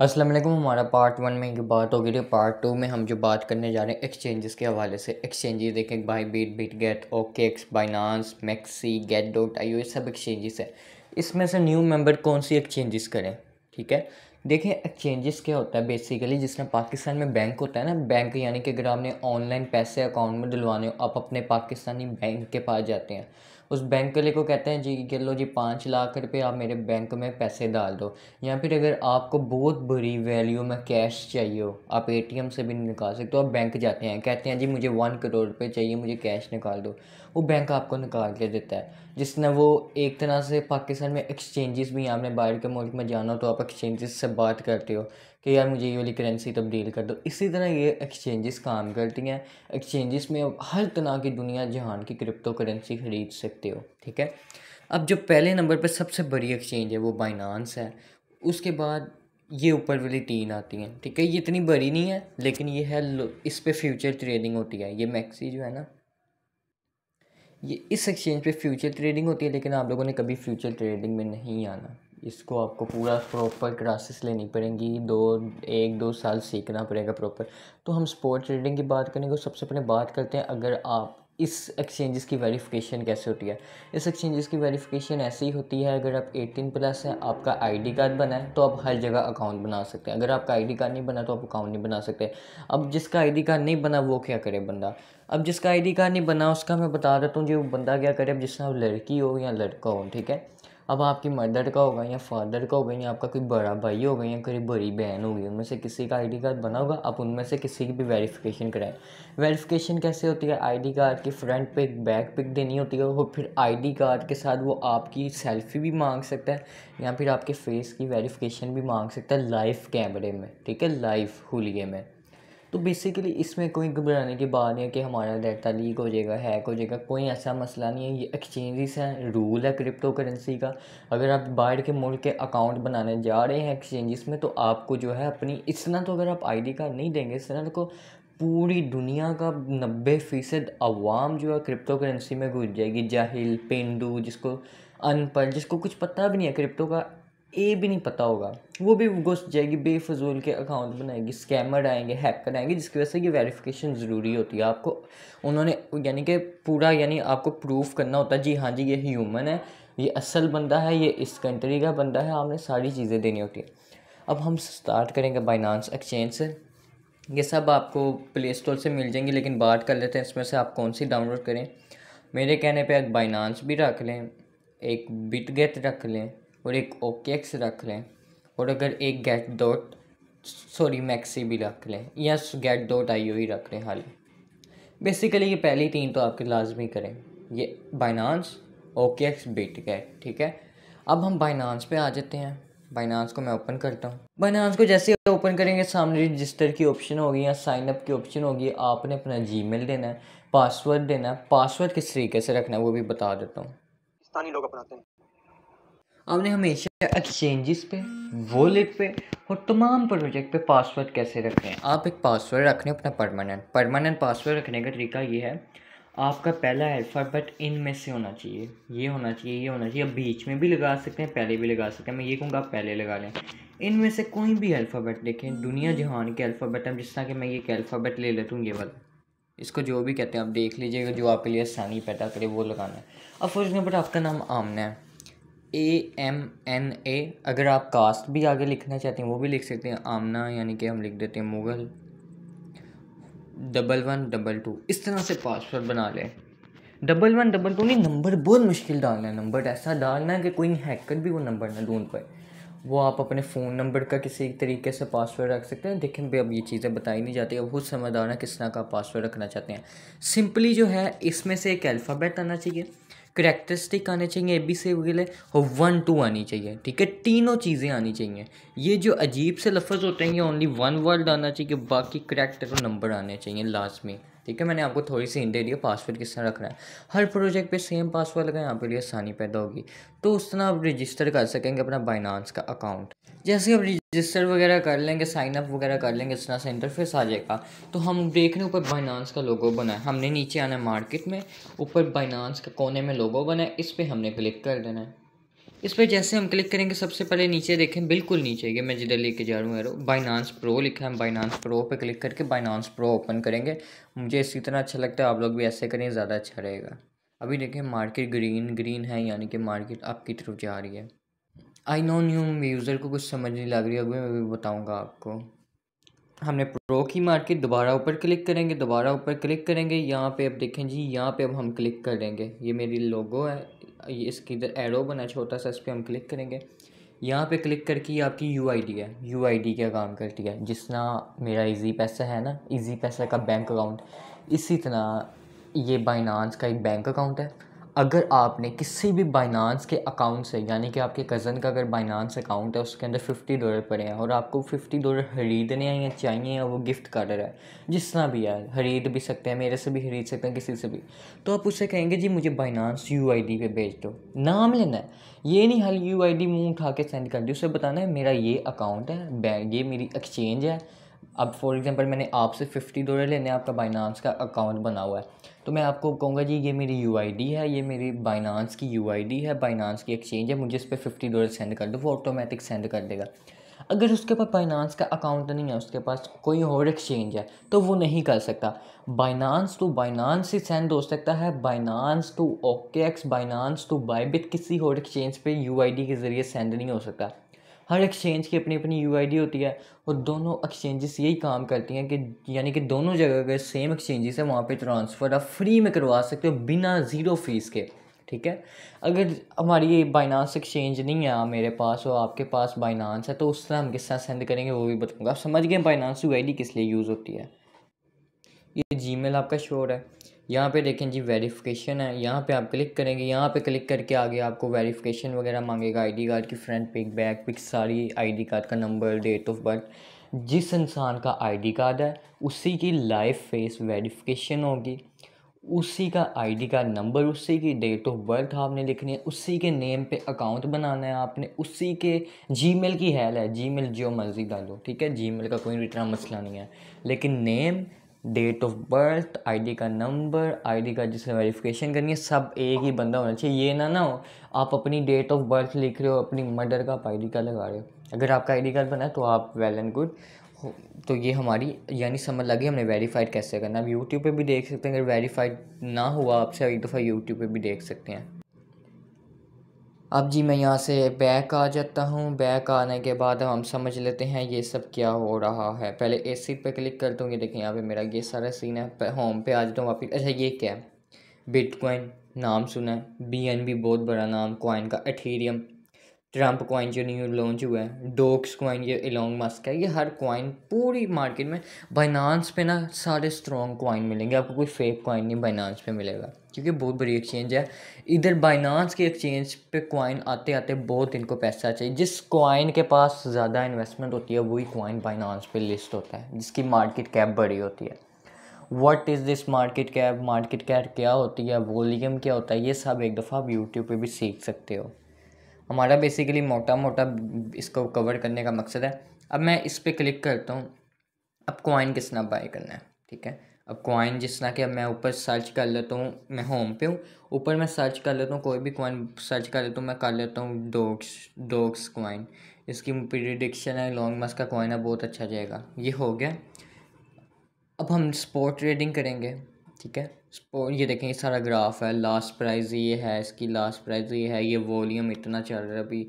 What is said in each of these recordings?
अस्सलाम वालेकुम। हमारा पार्ट 1 में ये बात हो गई थी। पार्ट 2 में हम जो बात करने जा रहे हैं एक्सचेंजेस के हवाले से। एक्सचेंजेस देखें, Bybit, Bitget, OKX, Binance, MEXC, Gate dot IO, ये सब एक्सचेंजेस है। इसमें से न्यू मेंबर कौन सी एक्सचेंजेस करें? ठीक है, देखें एक्सचेंजेस क्या होता है बेसिकली। जिसमें पाकिस्तान में बैंक होता है ना, बैंक यानी कि अगर आपने ऑनलाइन पैसे अकाउंट में डलवाने हो, आप अपने पाकिस्तानी बैंक के पास जाते हैं। उस बैंक वाले को कहते हैं जी कि लो जी 5 लाख रुपए आप मेरे बैंक में पैसे डाल दो। या फिर अगर आपको बहुत बड़ी वैल्यू में कैश चाहिए हो, आप एटीएम से भी नहीं निकाल सकते, तो आप बैंक जाते हैं, कहते हैं जी मुझे 1 करोड़ रुपए चाहिए, मुझे कैश निकाल दो। वो बैंक आपको निकाल के देता है। जिसने वो एक तरह से पाकिस्तान में एक्सचेंजेस भी, आपने बाहर के मुल्क में जाना हो तो आप एक्सचेंजेस से बात करते हो कि यार मुझे ये वाली करेंसी तब्दील कर दो। इसी तरह ये एक्सचेंजेस काम करती हैं। एक्सचेंजेस में आप हर तरह की दुनिया जहान की क्रिप्टो करेंसी ख़रीद सकते हो। ठीक है, अब जो पहले नंबर पर सबसे बड़ी एक्सचेंज है वो बाइनांस है। उसके बाद ये ऊपर वाली 3 आती हैं। ठीक है, ये इतनी बड़ी नहीं है लेकिन ये है, इस पे फ्यूचर ट्रेडिंग होती है। ये मैक्सी जो है ना, ये इस एक्सचेंज पे फ्यूचर ट्रेडिंग होती है, लेकिन आप लोगों ने कभी फ्यूचर ट्रेडिंग में नहीं आना। इसको आपको पूरा प्रॉपर क्लासेस लेनी पड़ेंगी, 1-2 साल सीखना पड़ेगा प्रॉपर। तो हम स्पॉट ट्रेडिंग की बात करेंगे तो सबसे पहले बात करते हैं अगर आप इस एक्सचेंजेस की वेरिफिकेशन कैसे होती है। इस एक्सचेंजेस की वेरिफिकेशन ऐसी ही होती है, अगर आप 18+ हैं, आपका आईडी कार्ड बना है तो आप हर जगह अकाउंट बना सकते हैं। अगर आपका आईडी कार्ड नहीं बना तो आप अकाउंट नहीं बना सकते। अब जिसका आईडी कार्ड नहीं बना वो क्या करे बंदा? अब जिसका आईडी कार्ड नहीं बना उसका मैं बता देता हूँ जी, वो बंदा क्या करे। अब जिसका लड़की हो या लड़का हो, ठीक है, अब आपकी मदर का होगा या फादर का होगा या आपका कोई बड़ा भाई होगा या कोई बड़ी बहन होगी, उनमें से किसी का आईडी कार्ड बना होगा, आप उनमें से किसी की भी वेरिफिकेशन कराएं। वेरिफिकेशन कैसे होती है? आईडी कार्ड की फ्रंट पिक, बैक पिक देनी होती है, और फिर आईडी कार्ड के साथ वो आपकी सेल्फी भी मांग सकता है या फिर आपके फेस की वेरिफिकेशन भी मांग सकता है लाइव कैमरे में। ठीक है, लाइव हुलिये में। तो बेसिकली इसमें कोई घबराने की बात नहीं है कि हमारा डाटा लीक हो जाएगा, हैक हो जाएगा, कोई ऐसा मसला नहीं है। ये एक्सचेंजेस हैं, रूल है क्रिप्टो करेंसी का। अगर आप बाहर के मुल्क के अकाउंट बनाने जा रहे हैं एक्सचेंजेस में, तो आपको जो है अपनी, इस तरह तो अगर आप आईडी कार्ड नहीं देंगे, इस तरह तो पूरी दुनिया का 90% अवाम जो है क्रिप्टो करेंसी में घुस जाएगी। जाहिल, पेंडू, जिसको अनपढ़, जिसको कुछ पता भी नहीं है क्रिप्टो का, ए भी नहीं पता होगा, वो भी घुस जाएगी, बेफजूल के अकाउंट बनाएगी। स्कैमर आएंगे, हैकर आएंगे, जिसकी वजह से ये वेरिफिकेशन ज़रूरी होती है। आपको उन्होंने यानी कि पूरा, यानी आपको प्रूफ करना होता है जी हाँ जी ये ह्यूमन है, ये असल बंदा है, ये इस कंट्री का बंदा है। आपने सारी चीज़ें देनी होती है। अब हम स्टार्ट करेंगे बाइनांस एक्सचेंज से। ये सब आपको प्ले स्टोर से मिल जाएंगी, लेकिन बात कर लेते हैं इसमें से आप कौन सी डाउनलोड करें। मेरे कहने पे एक बाइनांस भी रख लें, एक बिटगेट रख लें, और एक ओकेएक्स रख लें, और अगर एक मैक्सी भी रख लें, या गेट डॉट आईओ ही रख लें हाल। बेसिकली ये पहली 3 तो आपके लाजमी करें, ये बाइनांस, ओकेएक्स, बिटगेट। ठीक है, अब हम बाइनांस पे आ जाते हैं। बाइनांस को मैं ओपन करता हूँ। बाइनांस को जैसे ही ओपन करेंगे सामने रजिस्टर की ऑप्शन होगी या साइन अप की ऑप्शन होगी। आपने अपना जीमेल देना है, पासवर्ड देना है। पासवर्ड किस तरीके से रखना है वो भी बता देता हूँ। पाकिस्तानी लोग अपनाते हैं। आपने हमेशा एक्सचेंजेस पे, वॉलेट पे और तमाम प्रोजेक्ट पे पासवर्ड कैसे रखने हैं? आप एक पासवर्ड रखने अपना परमानेंट पासवर्ड रखने का तरीका ये है, आपका पहला अल्फ़ाबेट इनमें से होना चाहिए, ये होना चाहिए, ये होना चाहिए। अब बीच में भी लगा सकते हैं, पहले भी लगा सकते हैं। मैं ये कहूँगा आप पहले लगा लें। इनमें से कोई भी अल्फ़ाबेट देखें, दुनिया जहान के अल्फ़ाबेट हैं। जिस तरह कि मैं ये अल्फ़ाबेट ले लेता हूँ, ये वाला, इसको जो भी कहते हैं आप देख लीजिएगा, जो आपके लिए आसानी पैदा करे वो लगाना है। अब फॉर एग्जाम्पल आपका नाम आमना है, AMNA। अगर आप कास्ट भी आगे लिखना चाहते हैं वो भी लिख सकते हैं, आमना, यानी कि हम लिख देते हैं मुग़ल 1122। इस तरह से पासवर्ड बना लें। 1122 नहीं, नंबर बहुत मुश्किल डालना है। नंबर ऐसा डालना है कि कोई हैकर भी वो नंबर ना ढूंढ पाए। वो आप अपने फ़ोन नंबर का किसी तरीके से पासवर्ड रख सकते हैं। देखें भाई, अब ये चीज़ें बताई नहीं जाती, अब खुद समझदार है किस तरह का पासवर्ड रखना चाहते हैं। सिंपली जो है, इसमें से एक अल्फ़ाबेट आना चाहिए, करेक्टरिस्टिक आने चाहिए ABC वगैरह, और 1-2 आनी चाहिए। ठीक है, तीनों चीज़ें आनी चाहिए। ये जो अजीब से लफ्ज़ होते हैं, ये ओनली 1 वर्ड आना चाहिए, बाकी करेक्टर और नंबर आने चाहिए लाजमी। ठीक है, मैंने आपको थोड़ी सी हिंट दे दी है पासवर्ड किस तरह रखना है। हर प्रोजेक्ट पे सेम पासवर्ड लगाएं, आपके लिए आसानी पैदा होगी। तो उस तरह आप रजिस्टर कर सकेंगे अपना बाइनांस का अकाउंट। जैसे आप रजिस्टर वगैरह कर लेंगे, साइन अप वगैरह कर लेंगे, इस तरह से इंटरफेस आ जाएगा। तो हम देख रहे हैं ऊपर बाइनांस का लोगो बना है, हमने नीचे आना है मार्केट में, ऊपर बाइनांस का कोने में लोगो बना है, इस पर हमने क्लिक कर देना है। इस पर जैसे हम क्लिक करेंगे सबसे पहले नीचे देखें, बिल्कुल नीचे, ये मैं जिधर लेके जा रहा हूँ एरो, बाइनांस प्रो लिखा है। बाइनांस प्रो पे क्लिक करके बाइनांस प्रो ओपन करेंगे। मुझे इसी तरह अच्छा लगता है, आप लोग भी ऐसे करें, ज़्यादा अच्छा रहेगा। अभी देखें मार्केट ग्रीन ग्रीन है, यानी कि मार्केट आपकी तरफ जा रही है। आई नो न्यू यूज़र को कुछ समझ नहीं लग रही, अभी मैं भी बताऊँगा आपको। हमने प्रो की मार्केट, दोबारा ऊपर क्लिक करेंगे, दोबारा ऊपर क्लिक करेंगे, यहाँ पे अब देखें जी, यहाँ पे अब हम क्लिक करेंगे, ये मेरी लोगो है, ये इसकी इधर एरो बना छोटा सा, इस पर हम क्लिक करेंगे। यहाँ पे क्लिक करके ये आपकी यूआईडी है। यूआईडी क्या काम करती है, जिस तरह मेरा इजी पैसा है ना, इजी पैसा का बैंक अकाउंट, इसी तरह ये बाइनांस का एक बैंक अकाउंट है। अगर आपने किसी भी बाइनांस के अकाउंट से, यानी कि आपके कज़न का अगर बाइनांस अकाउंट है, उसके अंदर $50 पड़े हैं और आपको $50 खरीदने हैं या चाहिए, या वो गिफ्ट कर रहा है, जिस तरह भी है, खरीद भी सकते हैं, मेरे से भी खरीद सकते हैं, किसी से भी, तो आप उससे कहेंगे जी मुझे बाइनांस यूआईडी पे भेज दो। नाम लेना है, ये नहीं हाल यूआईडी मुंह उठा के सेंड कर दी, उससे बताना है मेरा ये अकाउंट है, ये मेरी एक्सचेंज है। अब फॉर एग्जांपल मैंने आपसे $50 लेने, आपका बाइनांस का अकाउंट बना हुआ है, तो मैं आपको कहूँगा जी ये मेरी यूआईडी है, ये मेरी बाइनांस की यूआईडी है, बाइनांस की एक्सचेंज है, मुझे इस पर $50 सेंड कर दो, वो ऑटोमेटिक सेंड कर देगा। अगर उसके पास बाइनांस का अकाउंट नहीं है, उसके पास कोई और एक्सचेंज है, तो वो नहीं कर सकता। बाइनांस टू बाइनांस ही सेंड हो सकता है, Binance to OKX, Binance to Bybit, किसी और एक्सचेंज पे यूआईडी के ज़रिए सेंड नहीं हो सकता। हर एक्सचेंज की अपनी अपनी यूआईडी होती है, और दोनों एक्सचेंजेस यही काम करती हैं कि यानी कि दोनों जगह अगर सेम एक्सचेंजेस है, वहाँ पे ट्रांसफ़र आप फ्री में करवा सकते हो, बिना ज़ीरो फीस के। ठीक है, अगर हमारी ये बाइनांस एक्सचेंज नहीं है मेरे पास और आपके पास बाइनांस है, तो उस तरह हम किस तरह सेंड करेंगे वो भी बताऊँगा। आप समझ गए बाइनांस यूआईडी किस लिए यूज़ होती है। ये जीमेल आपका शोर है, यहाँ पे देखें जी वेरिफिकेशन है, यहाँ पे आप क्लिक करेंगे, यहाँ पे क्लिक करके आगे आपको वेरिफिकेशन वगैरह मांगेगा, आईडी कार्ड की फ्रंट पिक, बैक पिक, सारी आईडी कार्ड का नंबर, डेट ऑफ बर्थ। जिस इंसान का आईडी कार्ड है उसी की लाइव फेस वेरिफिकेशन होगी, उसी का आईडी कार्ड नंबर, उसी की डेट ऑफ बर्थ आपने लिखनी है, उसी के नेम पे अकाउंट बनाना है आपने, उसी के जीमेल की हैल है, जीमेल जो मर्ज़ी डालो, ठीक है, जीमेल का कोई इतना मसला नहीं है, लेकिन name, date of birth, ID का नंबर, आईडी का जिससे वेरिफिकेशन करनी है, सब एक ही बंदा होना चाहिए। ये ना हो आप अपनी डेट ऑफ बर्थ लिख रहे हो, अपनी मदर का आप आईडी कार्ड लगा रहे हो। अगर आपका आईडी कार्ड बना है तो आप वेल एंड गुड। तो ये हमारी यानी समझ लगी हमने वेरीफाइड कैसे करना। अब यूट्यूब पे भी देख सकते हैं, अगर वेरीफाइड ना हुआ आपसे एक दफ़ा यूट्यूब पे भी देख सकते हैं। अब जी मैं यहाँ से बैक आ जाता हूँ। बैक आने के बाद हम समझ लेते हैं ये सब क्या हो रहा है। पहले एसी पे क्लिक करता हूँ, ये देखें यहाँ पे मेरा ये सारा सीन है। होम पे आ जाता हूँ वापस। अच्छा ये क्या है, बिटकॉइन नाम सुना है, बीएनबी बहुत बड़ा नाम कॉइन का, एथेरियम, ट्रम्प कॉइन जो न्यू लॉन्च हुआ है, डोक्स कॉइन ये इलॉन मस्क है, ये हर कॉइन पूरी मार्केट में। बाइनांस पे ना सारे स्ट्रॉन्ग कॉइन मिलेंगे आपको, कोई फेक कॉइन नहीं बाइनांस पे मिलेगा, क्योंकि बहुत बड़ी एक्सचेंज है। इधर बाइनांस के एक्सचेंज पे कॉइन आते आते बहुत इनको पैसा चाहिए। जिस कॉइन के पास ज़्यादा इन्वेस्टमेंट होती है वही कॉइन बाइनांस पे लिस्ट होता है, जिसकी मार्केट कैप बड़ी होती है। What is this market cap, market cap क्या होती है, वॉल्यूम क्या होता है, ये सब एक दफ़ा आप यूट्यूब पे भी सीख सकते हो। हमारा बेसिकली मोटा मोटा इसको कवर करने का मकसद है। अब मैं इस पर क्लिक करता हूँ। अब कॉइन किस तरह बाय करना है, ठीक है। अब कॉइन जिस तरह कि अब मैं ऊपर सर्च कर लेता हूँ, मैं होम पे हूँ, ऊपर मैं सर्च कर लेता हूँ, कोई भी कॉइन सर्च कर लेता हूँ, मैं कर लेता हूँ डोक्स कॉइन। इसकी प्रिडिक्शन है लॉन्ग मस्क का कॉइन है, बहुत अच्छा जाएगा। ये हो गया। अब हम स्पॉट ट्रेडिंग करेंगे, ठीक है। स्पॉट ये देखें, ये सारा ग्राफ है, लास्ट प्राइस ये है, इसकी लास्ट प्राइस ये है, ये वॉल्यूम इतना चल रहा है अभी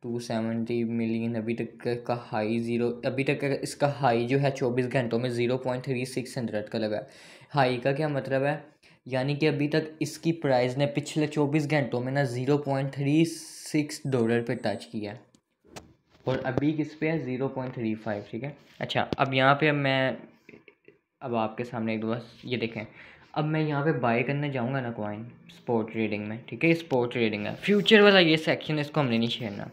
270 मिलियन, अभी तक का हाई ज़ीरो, अभी तक का इसका हाई जो है 24 घंटों में 0.3600 का लगा है। हाई का क्या मतलब है, यानी कि अभी तक इसकी प्राइस ने पिछले 24 घंटों में ना $0.36 पे टच किया है, और अभी किस पे है 0.35, ठीक है। अच्छा अब यहाँ पे अब आपके सामने एक दो बस ये देखें। अब मैं यहाँ पे बाय करने जाऊँगा ना कॉइन स्पॉट ट्रेडिंग में, ठीक है, स्पॉट ट्रेडिंग है, फ्यूचर वाला ये सेक्शन है, इसको हमने नहीं छेड़ना,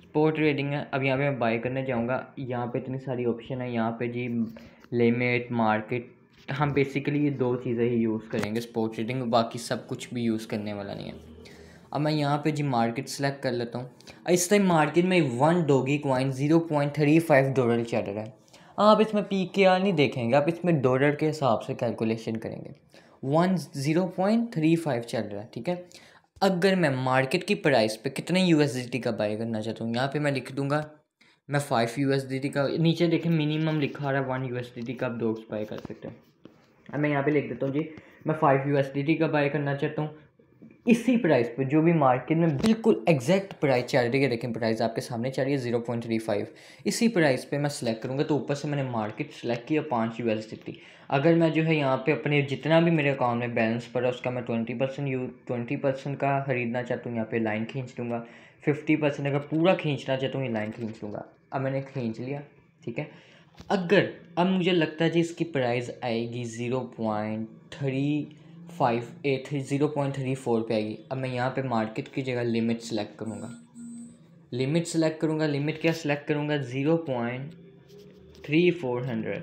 स्पॉट ट्रेडिंग है। अब यहाँ पे मैं बाय करने जाऊँगा, यहाँ पे इतनी सारी ऑप्शन है, यहाँ पे जी लिमिट, मार्केट, हम बेसिकली ये दो चीज़ें ही यूज़ करेंगे स्पॉट ट्रेडिंग, बाकी सब कुछ भी यूज़ करने वाला नहीं है। अब मैं यहाँ पे जी मार्केट सेलेक्ट कर लेता हूँ। इस टाइम मार्केट में 1 डॉगी कॉइन $0.35 चल रहा है। आप इसमें PKR नहीं देखेंगे, आप इसमें डॉलर के हिसाब से कैलकुलेशन करेंगे। 0.35 चल रहा है, ठीक है। अगर मैं मार्केट की प्राइस पे कितने यूएसडीटी का बाय करना चाहता हूँ, यहाँ पे मैं लिख दूंगा मैं 5 यूएसडीटी का, नीचे देखें मिनिमम लिखा रहा है 1 यूएसडीटी का आप डॉग्स बाय कर सकते हैं। अब मैं यहाँ पे लिख देता हूँ जी मैं 5 यूएसडीटी का बाय करना चाहता हूँ। इसी प्राइस पे जो भी मार्केट में बिल्कुल एग्जैक्ट प्राइस चल रही है, देखें प्राइस आपके सामने चल रही है 0.35, इसी प्राइस पे मैं सेलेक्ट करूँगा। तो ऊपर से मैंने मार्केट सेलेक्ट किया 5 यूएसडीटी। अगर मैं जो है यहाँ पे अपने जितना भी मेरे अकाउंट में बैलेंस पड़ा उसका मैं 20% का ख़रीदना चाहता हूँ, यहाँ पे लाइन खींच लूँगा। 50% अगर पूरा खींचना चाहता हूँ ये लाइन खींच लूँगा। अब मैंने खींच लिया, ठीक है। अगर अब मुझे लगता है जी इसकी प्राइस आएगी 0.3584 पे आएगी। अब मैं यहाँ पे मार्केट की जगह लिमिट सेलेक्ट करूँगा। लिमिट क्या सेलेक्ट करूँगा 0.3400।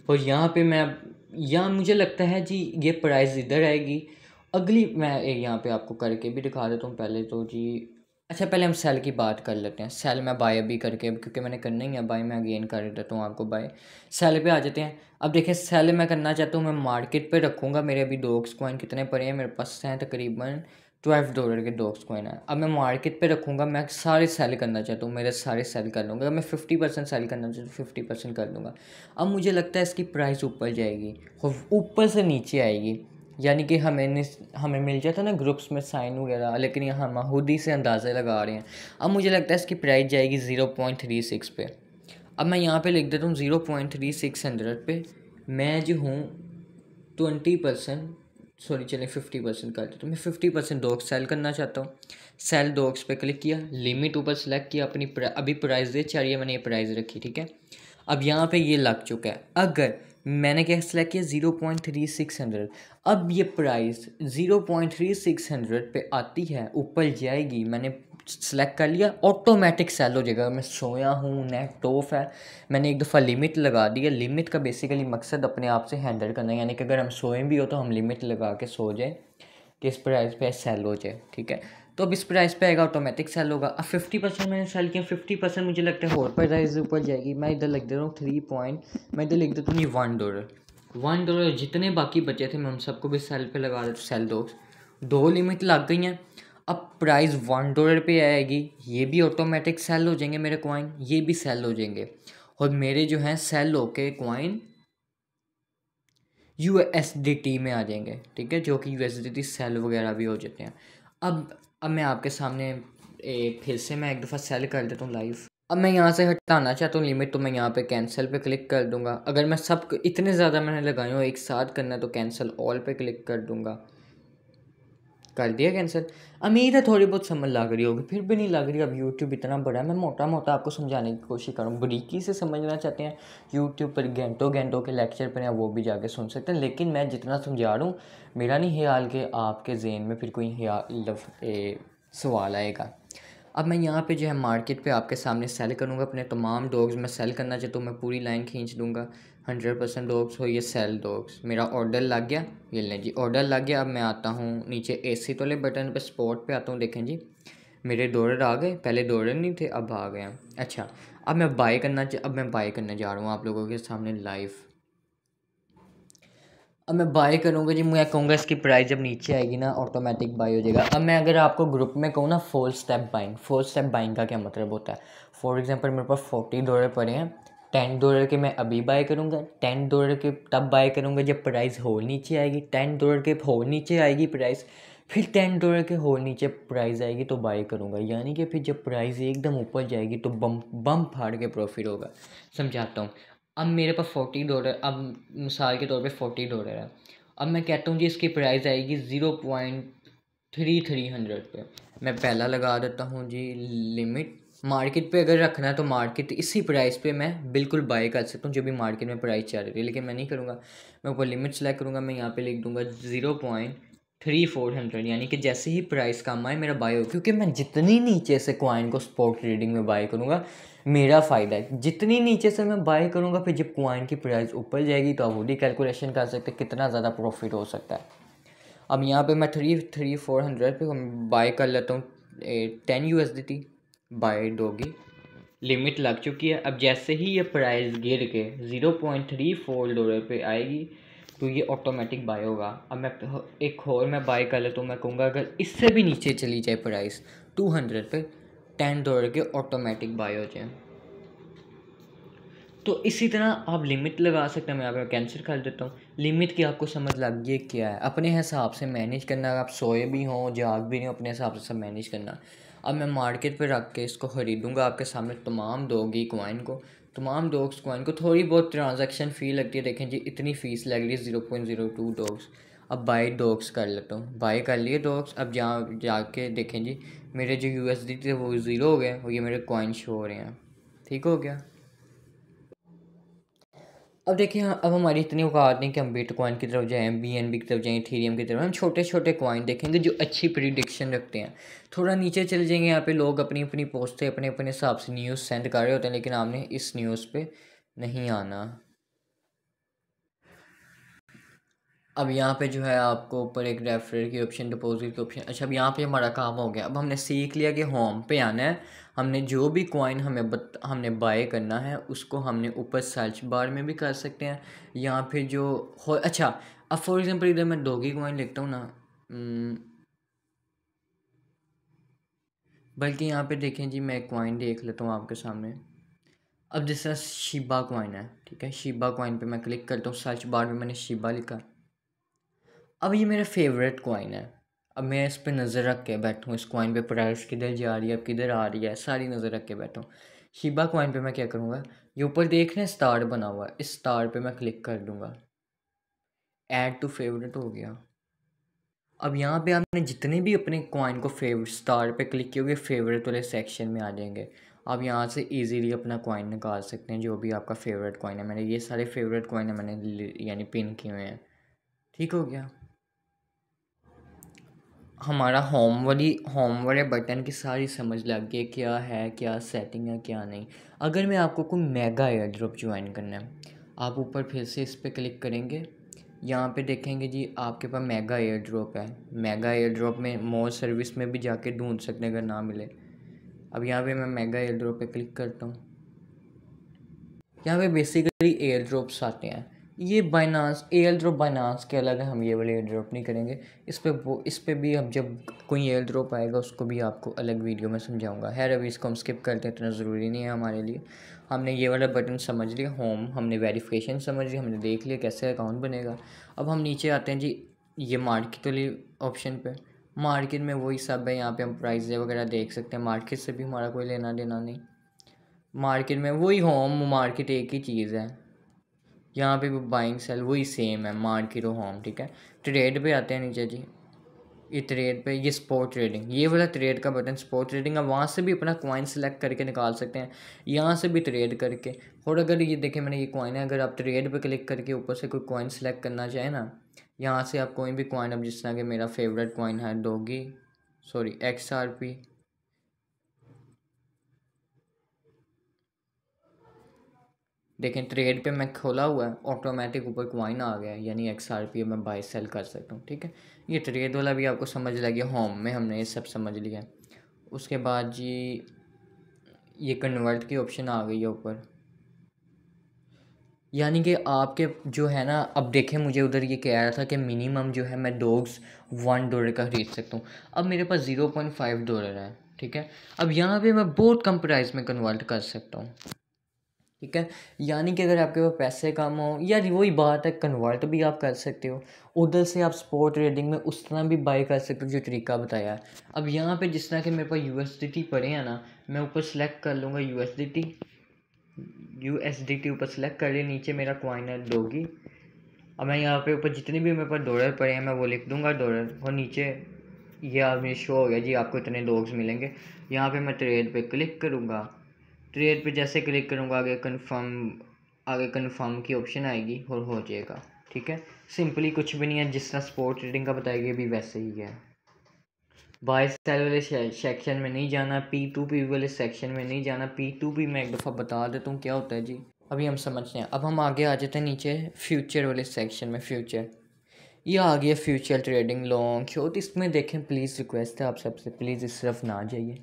और यहाँ पे मैं यहाँ मुझे लगता है जी ये प्राइस इधर आएगी। अगली मैं यहाँ पे आपको करके भी दिखा देता हूँ पहले तो जी। अच्छा पहले हम सेल की बात कर लेते हैं। सेल मैं बाय अभी करके, क्योंकि मैंने करना ही है बाय, मैं अगेन कर देता हूँ आपको बाय। सेल पे आ जाते हैं। अब देखिए सेल मैं करना चाहता हूँ, मैं मार्केट पे रखूँगा। मेरे अभी डॉग्स कॉइन कितने पड़े हैं मेरे पास हैं, तकरीबन $12 के डॉग्स कॉइन है। अब मैं मार्केट पे रखूँगा, मैं सारे सेल करना चाहता हूँ, मेरे सारे सेल कर लूँगा। अगर मैं 50% सेल करना चाहता हूँ 50% कर लूँगा। अब मुझे लगता है इसकी प्राइस ऊपर जाएगी और ऊपर से नीचे आएगी, यानी कि हमें मिल जाता ना ग्रुप्स में साइन वगैरह, लेकिन यहाँ हम खुद ही से अंदाज़े लगा रहे हैं। अब मुझे लगता है इसकी प्राइस जाएगी 0.36 पे। अब मैं यहाँ पे लिख देता हूँ 0.3600 पे मैं जो हूँ 20%, सॉरी चलिए 50% कर देता हूँ। मैं 50% डॉग्स सेल करना चाहता हूँ। सेल डॉग्स पे क्लिक किया, लिमिट ऊपर सेलेक्ट किया, अपनी अभी प्राइस दे चाहिए, मैंने ये प्राइस रखी, ठीक है। अब यहाँ पे ये लग चुका है। अगर मैंने क्या सेलेक्ट किया 0.3600, अब ये प्राइस 0.3600 पे आती है, ऊपर जाएगी, मैंने सेलेक्ट कर लिया, ऑटोमेटिक सेल हो जाएगा। मैं सोया हूँ, नेट ऑफ है, मैंने एक दफ़ा लिमिट लगा दी है। लिमिट का बेसिकली मकसद अपने आप से हैंडल करना है, यानी कि अगर हम सोए भी हो तो हम लिमिट लगा के सो जाए कि इस प्राइस पे सेल हो जाए, ठीक है। तो अब इस प्राइस पे आएगा, ऑटोमेटिक सेल होगा। अब 50% मैंने सेल किया, 50% मुझे लगता है और प्राइस ऊपर जाएगी। मैं इधर लिख दे रहा हूँ 3 पॉइंट, मैं इधर लिख देता हूँ ये $1। जितने बाकी बचे थे मैं उन सबको भी सेल पे लगा देता, सेल दो लिमिट लग गई हैं। अब प्राइस $1 पे आएगी, ये भी ऑटोमेटिक सेल हो जाएंगे मेरे कॉइन, ये भी सेल हो जाएंगे, और मेरे जो हैं सेल होके कॉइन USDT में आ जाएंगे, ठीक है, जो कि USDT सेल वगैरह भी हो जाते हैं। अब मैं आपके सामने फिर से मैं एक दफ़ा सेल कर देता हूँ लाइव। अब मैं यहाँ से हटाना चाहता हूँ लिमिट, तो मैं यहाँ पे कैंसिल पे क्लिक कर दूंगा। अगर मैं सब इतने ज़्यादा मैंने लगाए हो एक साथ करना है तो कैंसिल ऑल पे क्लिक कर दूंगा। कर दिया कैंसिल। उम्मीद है थोड़ी बहुत समझ लग रही होगी, फिर भी नहीं लग रही। अब यूट्यूब इतना बड़ा है, मैं मोटा मोटा आपको समझाने की कोशिश करूँ। बारीकी से समझना चाहते हैं यूट्यूब पर घंटों घंटों के लेक्चर पर हैं, वो भी जाके सुन सकते हैं। लेकिन मैं जितना समझा रहा हूँ, मेरा नहीं ख्याल कि आपके जहन में फिर कोई सवाल आएगा। अब मैं यहाँ पे जो है मार्केट पे आपके सामने सेल करूँगा अपने तमाम डॉग्स। मैं सेल करना चाहता हूँ, मैं पूरी लाइन खींच दूँगा। 100% डॉग्स हो ये सेल डॉग्स। मेरा ऑर्डर लग गया, ये लें जी ऑर्डर लग गया। अब मैं आता हूँ नीचे AC वाले बटन पे, स्पॉट पे आता हूँ। देखें जी मेरे डॉलर आ गए, पहले डॉलर नहीं थे अब आ गए हैं। अच्छा अब मैं बाय करने जा रहा हूँ आप लोगों के सामने लाइव। अब मैं बाय करूँगा जी, मैं कहूँगा इसकी प्राइस जब नीचे आएगी ना ऑटोमेटिक बाय हो जाएगा। अब मैं अगर आपको ग्रुप में कहूँ ना 4 स्टेप बाइंग का क्या मतलब होता है। फॉर एग्जांपल मेरे पास $40 पड़े हैं, $10 के मैं अभी बाय करूँगा, $10 के तब बाय करूँगा जब प्राइस और नीचे आएगी, $10 के और नीचे आएगी प्राइस, फिर $10 के और नीचे प्राइस आएगी तो बाय करूँगा। यानी कि फिर जब प्राइस एकदम ऊपर जाएगी तो बम फाड़ के प्रॉफिट होगा। समझाता हूँ। अब मेरे पास $40, अब मिसाल के तौर पे $40 है। अब मैं कहता हूँ जी इसकी प्राइस आएगी 0.3300 पे। मैं पहला लगा देता हूँ जी लिमिट। मार्केट पे अगर रखना है तो मार्केट इसी प्राइस पे मैं बिल्कुल बाय कर सकता हूँ जो भी मार्केट में प्राइस चल रही है, लेकिन मैं नहीं करूँगा। मैं ऊपर लिमिट सेलेक्ट करूँगा, मैं यहाँ पे लिख दूँगा 0.3400, यानी कि जैसे ही प्राइस कम आए मेरा बाय हो, क्योंकि मैं जितनी नीचे से कॉइन को स्पॉट ट्रेडिंग में बाय करूँगा मेरा फ़ायदा है। जितनी नीचे से मैं बाय करूँगा फिर जब कॉइन की प्राइस ऊपर जाएगी तो आप वो भी कैलकुलेशन कर सकते हैं कितना ज़्यादा प्रॉफिट हो सकता है। अब यहाँ पे मैं 400 पे बाय कर लेता हूँ 10 USDT बाय डॉगी। लिमिट लग चुकी है। अब जैसे ही ये प्राइस गिर के $0.34 पे आएगी तो ये ऑटोमेटिक बाय होगा। अब मैं एक और मैं बाय कर लेता हूँ, मैं कहूँगा अगर इससे भी नीचे चली जाए प्राइस 200 पे, $10 के ऑटोमेटिक बाय हो जाए। तो इसी तरह आप लिमिट लगा सकते हैं। मैं यहाँ पे कैंसिल कर देता हूँ। लिमिट की आपको समझ लग गई क्या है, अपने हिसाब से मैनेज करना। आप सोए भी हों जाग भी नहीं, अपने हिसाब से सब मैनेज करना। अब मैं मार्केट पे रख के इसको ख़रीदूँगा आपके सामने तमाम डॉगी कॉइन को, तमाम डॉग्स कॉइन को। थोड़ी बहुत ट्रांजैक्शन फ़ी लगती है, देखें जी इतनी फ़ीस लग रही है 0.02 डॉग्स। अब बाई डॉग्स कर लेता हूँ, बाई कर लिए डॉग्स। अब जहाँ जाके देखें जी मेरे जो USD थे वो ज़ीरो हो गए और ये मेरे कॉइन शो हो रहे हैं। ठीक हो गया। अब देखिए हाँ, अब हमारी इतनी औकात नहीं कि हम बिटकॉइन की तरफ जाएं, BNB की तरफ जाएं, इथेरियम की तरफ। हम छोटे छोटे कॉइन देखेंगे जो अच्छी प्रिडिक्शन रखते हैं। थोड़ा नीचे चले जाएंगे, यहाँ पे लोग अपनी अपनी पोस्टें अपने अपने हिसाब से न्यूज़ सेंड कर रहे होते हैं, लेकिन आपने इस न्यूज़ पे नहीं आना। अब यहाँ पे जो है आपको ऊपर एक रेफरल की ऑप्शन, डिपॉजिट की ऑप्शन। अच्छा, अब यहाँ पे हमारा काम हो गया। अब हमने सीख लिया कि होम पे आना है, हमने जो भी कॉइन हमने बाय करना है उसको हमने ऊपर सर्च बार में भी कर सकते हैं। यहाँ पे जो हो, अच्छा अब फॉर एग्जांपल इधर मैं डॉगी कॉइन लिखता हूँ ना, बल्कि यहाँ पे देखें जी मैं कॉइन देख लेता हूँ आपके सामने। अब जैसे शिबा कॉइन है, ठीक है, शिबा कॉइन पे मैं क्लिक करता हूँ, सर्च बार में मैंने शिबा लिखा। अब ये मेरा फेवरेट कॉइन है। अब मैं इस पे नज़र रख के बैठूँ, इस कॉइन पे प्राइस किधर जा रही है, अब किधर आ रही है, सारी नज़र रख के बैठूँ। शिबा कॉइन पे मैं क्या करूँगा, ये ऊपर देख रहे हैं स्टार बना हुआ है, इस स्टार पे मैं क्लिक कर दूँगा, ऐड टू फेवरेट हो गया। अब यहाँ पे आपने जितने भी अपने कॉइन को फेवरेट स्टार पे क्लिक किए हुए फेवरेट वाले सेक्शन में आ जाएंगे। आप यहाँ से इजीली अपना कॉइन निकाल सकते हैं, जो भी आपका फेवरेट कॉइन है। मैंने ये सारे फेवरेट कॉइन है मैंने यानी पिन किए हुए हैं। ठीक हो गया। हमारा होम वाले बटन की सारी समझ लग गई, क्या है, क्या सेटिंग है, क्या नहीं। अगर मैं आपको कोई मेगा एयर ड्रॉप ज्वाइन करना है, आप ऊपर फिर से इस पर क्लिक करेंगे, यहाँ पे देखेंगे जी आपके पास मेगा एयर ड्रॉप है। मेगा एयर ड्रॉप में मोर सर्विस में भी जाके ढूंढ सकते हैं अगर ना मिले। अब यहाँ पे मैं मेगा एयर ड्रॉप पे क्लिक करता हूँ। यहाँ पे बेसिकली एयर ड्रॉप्स आते हैं। ये बाइनांस एयर ड्रॉप बाइनांस के अलग है, हम ये वाले एयर ड्रॉप नहीं करेंगे। इस पे भी हम जब कोई एयर ड्रॉप आएगा उसको भी आपको अलग वीडियो में समझाऊंगा। खैर अभी इसको हम स्किप करते हैं, इतना ज़रूरी नहीं है हमारे लिए। हमने ये वाला बटन समझ लिया, होम, हमने वेरिफिकेशन समझ लिया, हमने देख लिया कैसे अकाउंट बनेगा। अब हम नीचे आते हैं जी ये मार्केट वाली ऑप्शन पे। मार्केट में वही सब है, यहाँ पे हम प्राइस वगैरह देख सकते हैं। मार्केट से भी हमारा कोई लेना देना नहीं। मार्केट में वही होम मार्केट एक ही चीज़ है, यहाँ पे भी बाइंग सेल वही सेम है, मार्केट और होम। ठीक है, ट्रेड पे आते हैं नीचे जी। ये ट्रेड पे, ये स्पॉट ट्रेडिंग, ये वाला ट्रेड का बटन स्पॉट ट्रेडिंग है। वहाँ से भी अपना कॉइन सेलेक्ट करके निकाल सकते हैं, यहाँ से भी ट्रेड करके। और अगर ये देखें मैंने ये कॉइन है, अगर आप ट्रेड पे क्लिक करके ऊपर से कोई कॉइन सेलेक्ट करना चाहें ना, यहाँ से आप कोई भी कॉइन, अब जिस तरह कि मेरा फेवरेट कॉइन है डॉगी, सॉरी XRP, देखें ट्रेड पे मैं खोला हुआ है, ऑटोमेटिक ऊपर कॉइन आ गया है, यानी XRP में बाय सेल कर सकता हूँ। ठीक है, ये ट्रेड वाला भी आपको समझ लगे। होम में हमने ये सब समझ लिया। उसके बाद जी ये कन्वर्ट की ऑप्शन आ गई है ऊपर, यानी कि आपके जो है ना, अब देखें मुझे उधर ये कह रहा था कि मिनिमम जो है मैं डॉग्स $1 का खरीद सकता हूँ। अब मेरे पास $0.5 है। ठीक है, अब यहाँ पे मैं बहुत कम प्राइस में कन्वर्ट कर सकता हूँ। ठीक है, यानी कि अगर आपके पास पैसे कम हो, या वही बात है, कन्वर्ट भी आप कर सकते हो, उधर से आप स्पॉट ट्रेडिंग में उस तरह भी बाई कर सकते हो जो तरीका बताया है। अब यहाँ पे जिस तरह के मेरे पास USDT पड़े हैं ना, मैं ऊपर सेलेक्ट कर लूँगा USDT ऊपर सेलेक्ट कर लिया, नीचे मेरा कॉइन है डॉगी। अब मैं यहाँ पे ऊपर जितने भी मेरे पास डॉलर पड़े हैं मैं वो लिख दूँगा डॉलर, और नीचे ये आप मुझे शो हो गया जी आपको इतने डॉग्स मिलेंगे। यहाँ पे मैं ट्रेड पे क्लिक करूँगा, ट्रेड पे जैसे क्लिक करूँगा आगे कन्फर्म की ऑप्शन आएगी और हो जाएगा। ठीक है, सिंपली कुछ भी नहीं है, जिस तरह स्पोर्ट ट्रेडिंग का बताएगी भी वैसे ही है। बाय सेल वाले सेक्शन में नहीं जाना, P2P वाले सेक्शन में नहीं जाना। P2P मैं एक दफ़ा बता देता हूँ क्या होता है जी, अभी हम समझते हैं। अब हम आगे आ जाते हैं नीचे फ्यूचर वाले सेक्शन में। फ्यूचर, ये आ गया फ्यूचर ट्रेडिंग लॉन्ग शॉर्ट। इसमें देखें, प्लीज़ रिक्वेस्ट है आप सबसे, प्लीज़ इस तरफ ना जाइए।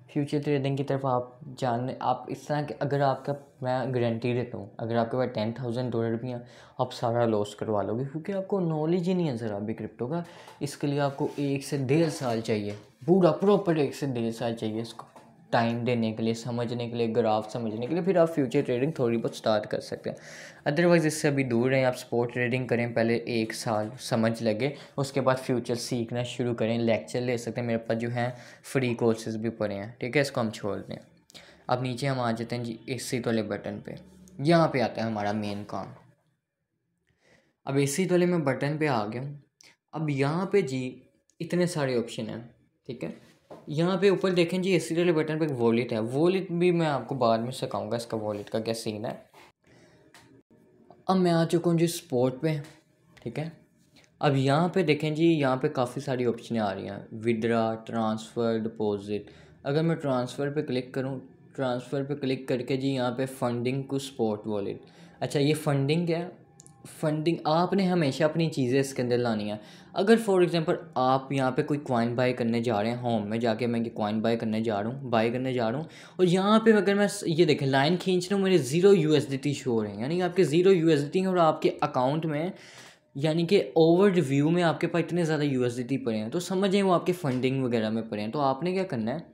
फ्यूचर ट्रेडिंग की तरफ आप इस तरह के, अगर आपका, मैं गारंटी देता हूँ, अगर आपके पास $10,000 भी हैं आप सारा लॉस करवा लोगे, क्योंकि आपको नॉलेज ही नहीं है ज़रा भी क्रिप्टो का। इसके लिए आपको 1 से 1.5 साल चाहिए, पूरा प्रॉपर 1 से 1.5 साल चाहिए इसको टाइम देने के लिए, समझने के लिए, ग्राफ समझने के लिए, फिर आप फ्यूचर ट्रेडिंग थोड़ी बहुत स्टार्ट कर सकते हैं। अदरवाइज़ इससे अभी दूर रहें। आप स्पॉट ट्रेडिंग करें, पहले 1 साल समझ लगे, उसके बाद फ्यूचर सीखना शुरू करें, लेक्चर ले सकते हैं, मेरे पास जो है फ्री कोर्सेज भी पड़े हैं, ठीक है, इसको हम छोड़ दें। अब नीचे हम आ जाते हैं जी AC वाले बटन पे, यहाँ पे आता है हमारा मेन काम। अब AC वाले में बटन पे आ गया। अब यहाँ पे जी इतने सारे ऑप्शन हैं, ठीक है। यहाँ पे ऊपर देखें जी AC वाले बटन पे एक वॉलेट है, वॉलेट भी मैं आपको बाद में सिखाऊंगा इसका वॉलेट का क्या सीन है। अब मैं आ चुका हूँ जी स्पॉट पे, ठीक है। अब यहाँ पे देखें जी, यहाँ पे काफ़ी सारी ऑप्शन आ रही हैं, विड्रा, ट्रांसफ़र, डिपॉजिट। अगर मैं ट्रांसफ़र पे क्लिक करूँ, ट्रांसफ़र पे क्लिक करके जी यहाँ पे फंडिंग टू स्पॉट वॉलेट। अच्छा, ये फंडिंग है। फंडिंग आपने हमेशा अपनी चीज़ें इसके अंदर लानी है। अगर फॉर एग्जांपल आप यहाँ पे कोई कॉइन बाय करने जा रहे हैं, होम में जाके मैं ये कॉइन बाय करने जा रहा हूँ, और यहाँ पे अगर मैं ये देखें लाइन खींच रहा हूँ, मेरे 0 USDT शो हो रहे हैं, यानी आपके 0 USDT हैं, और आपके अकाउंट में यानी कि ओवर व्यू में आपके पास इतने ज़्यादा USDT पड़े हैं, तो समझें वो आपके फंडिंग वगैरह में पड़े हैं। तो आपने क्या करना है,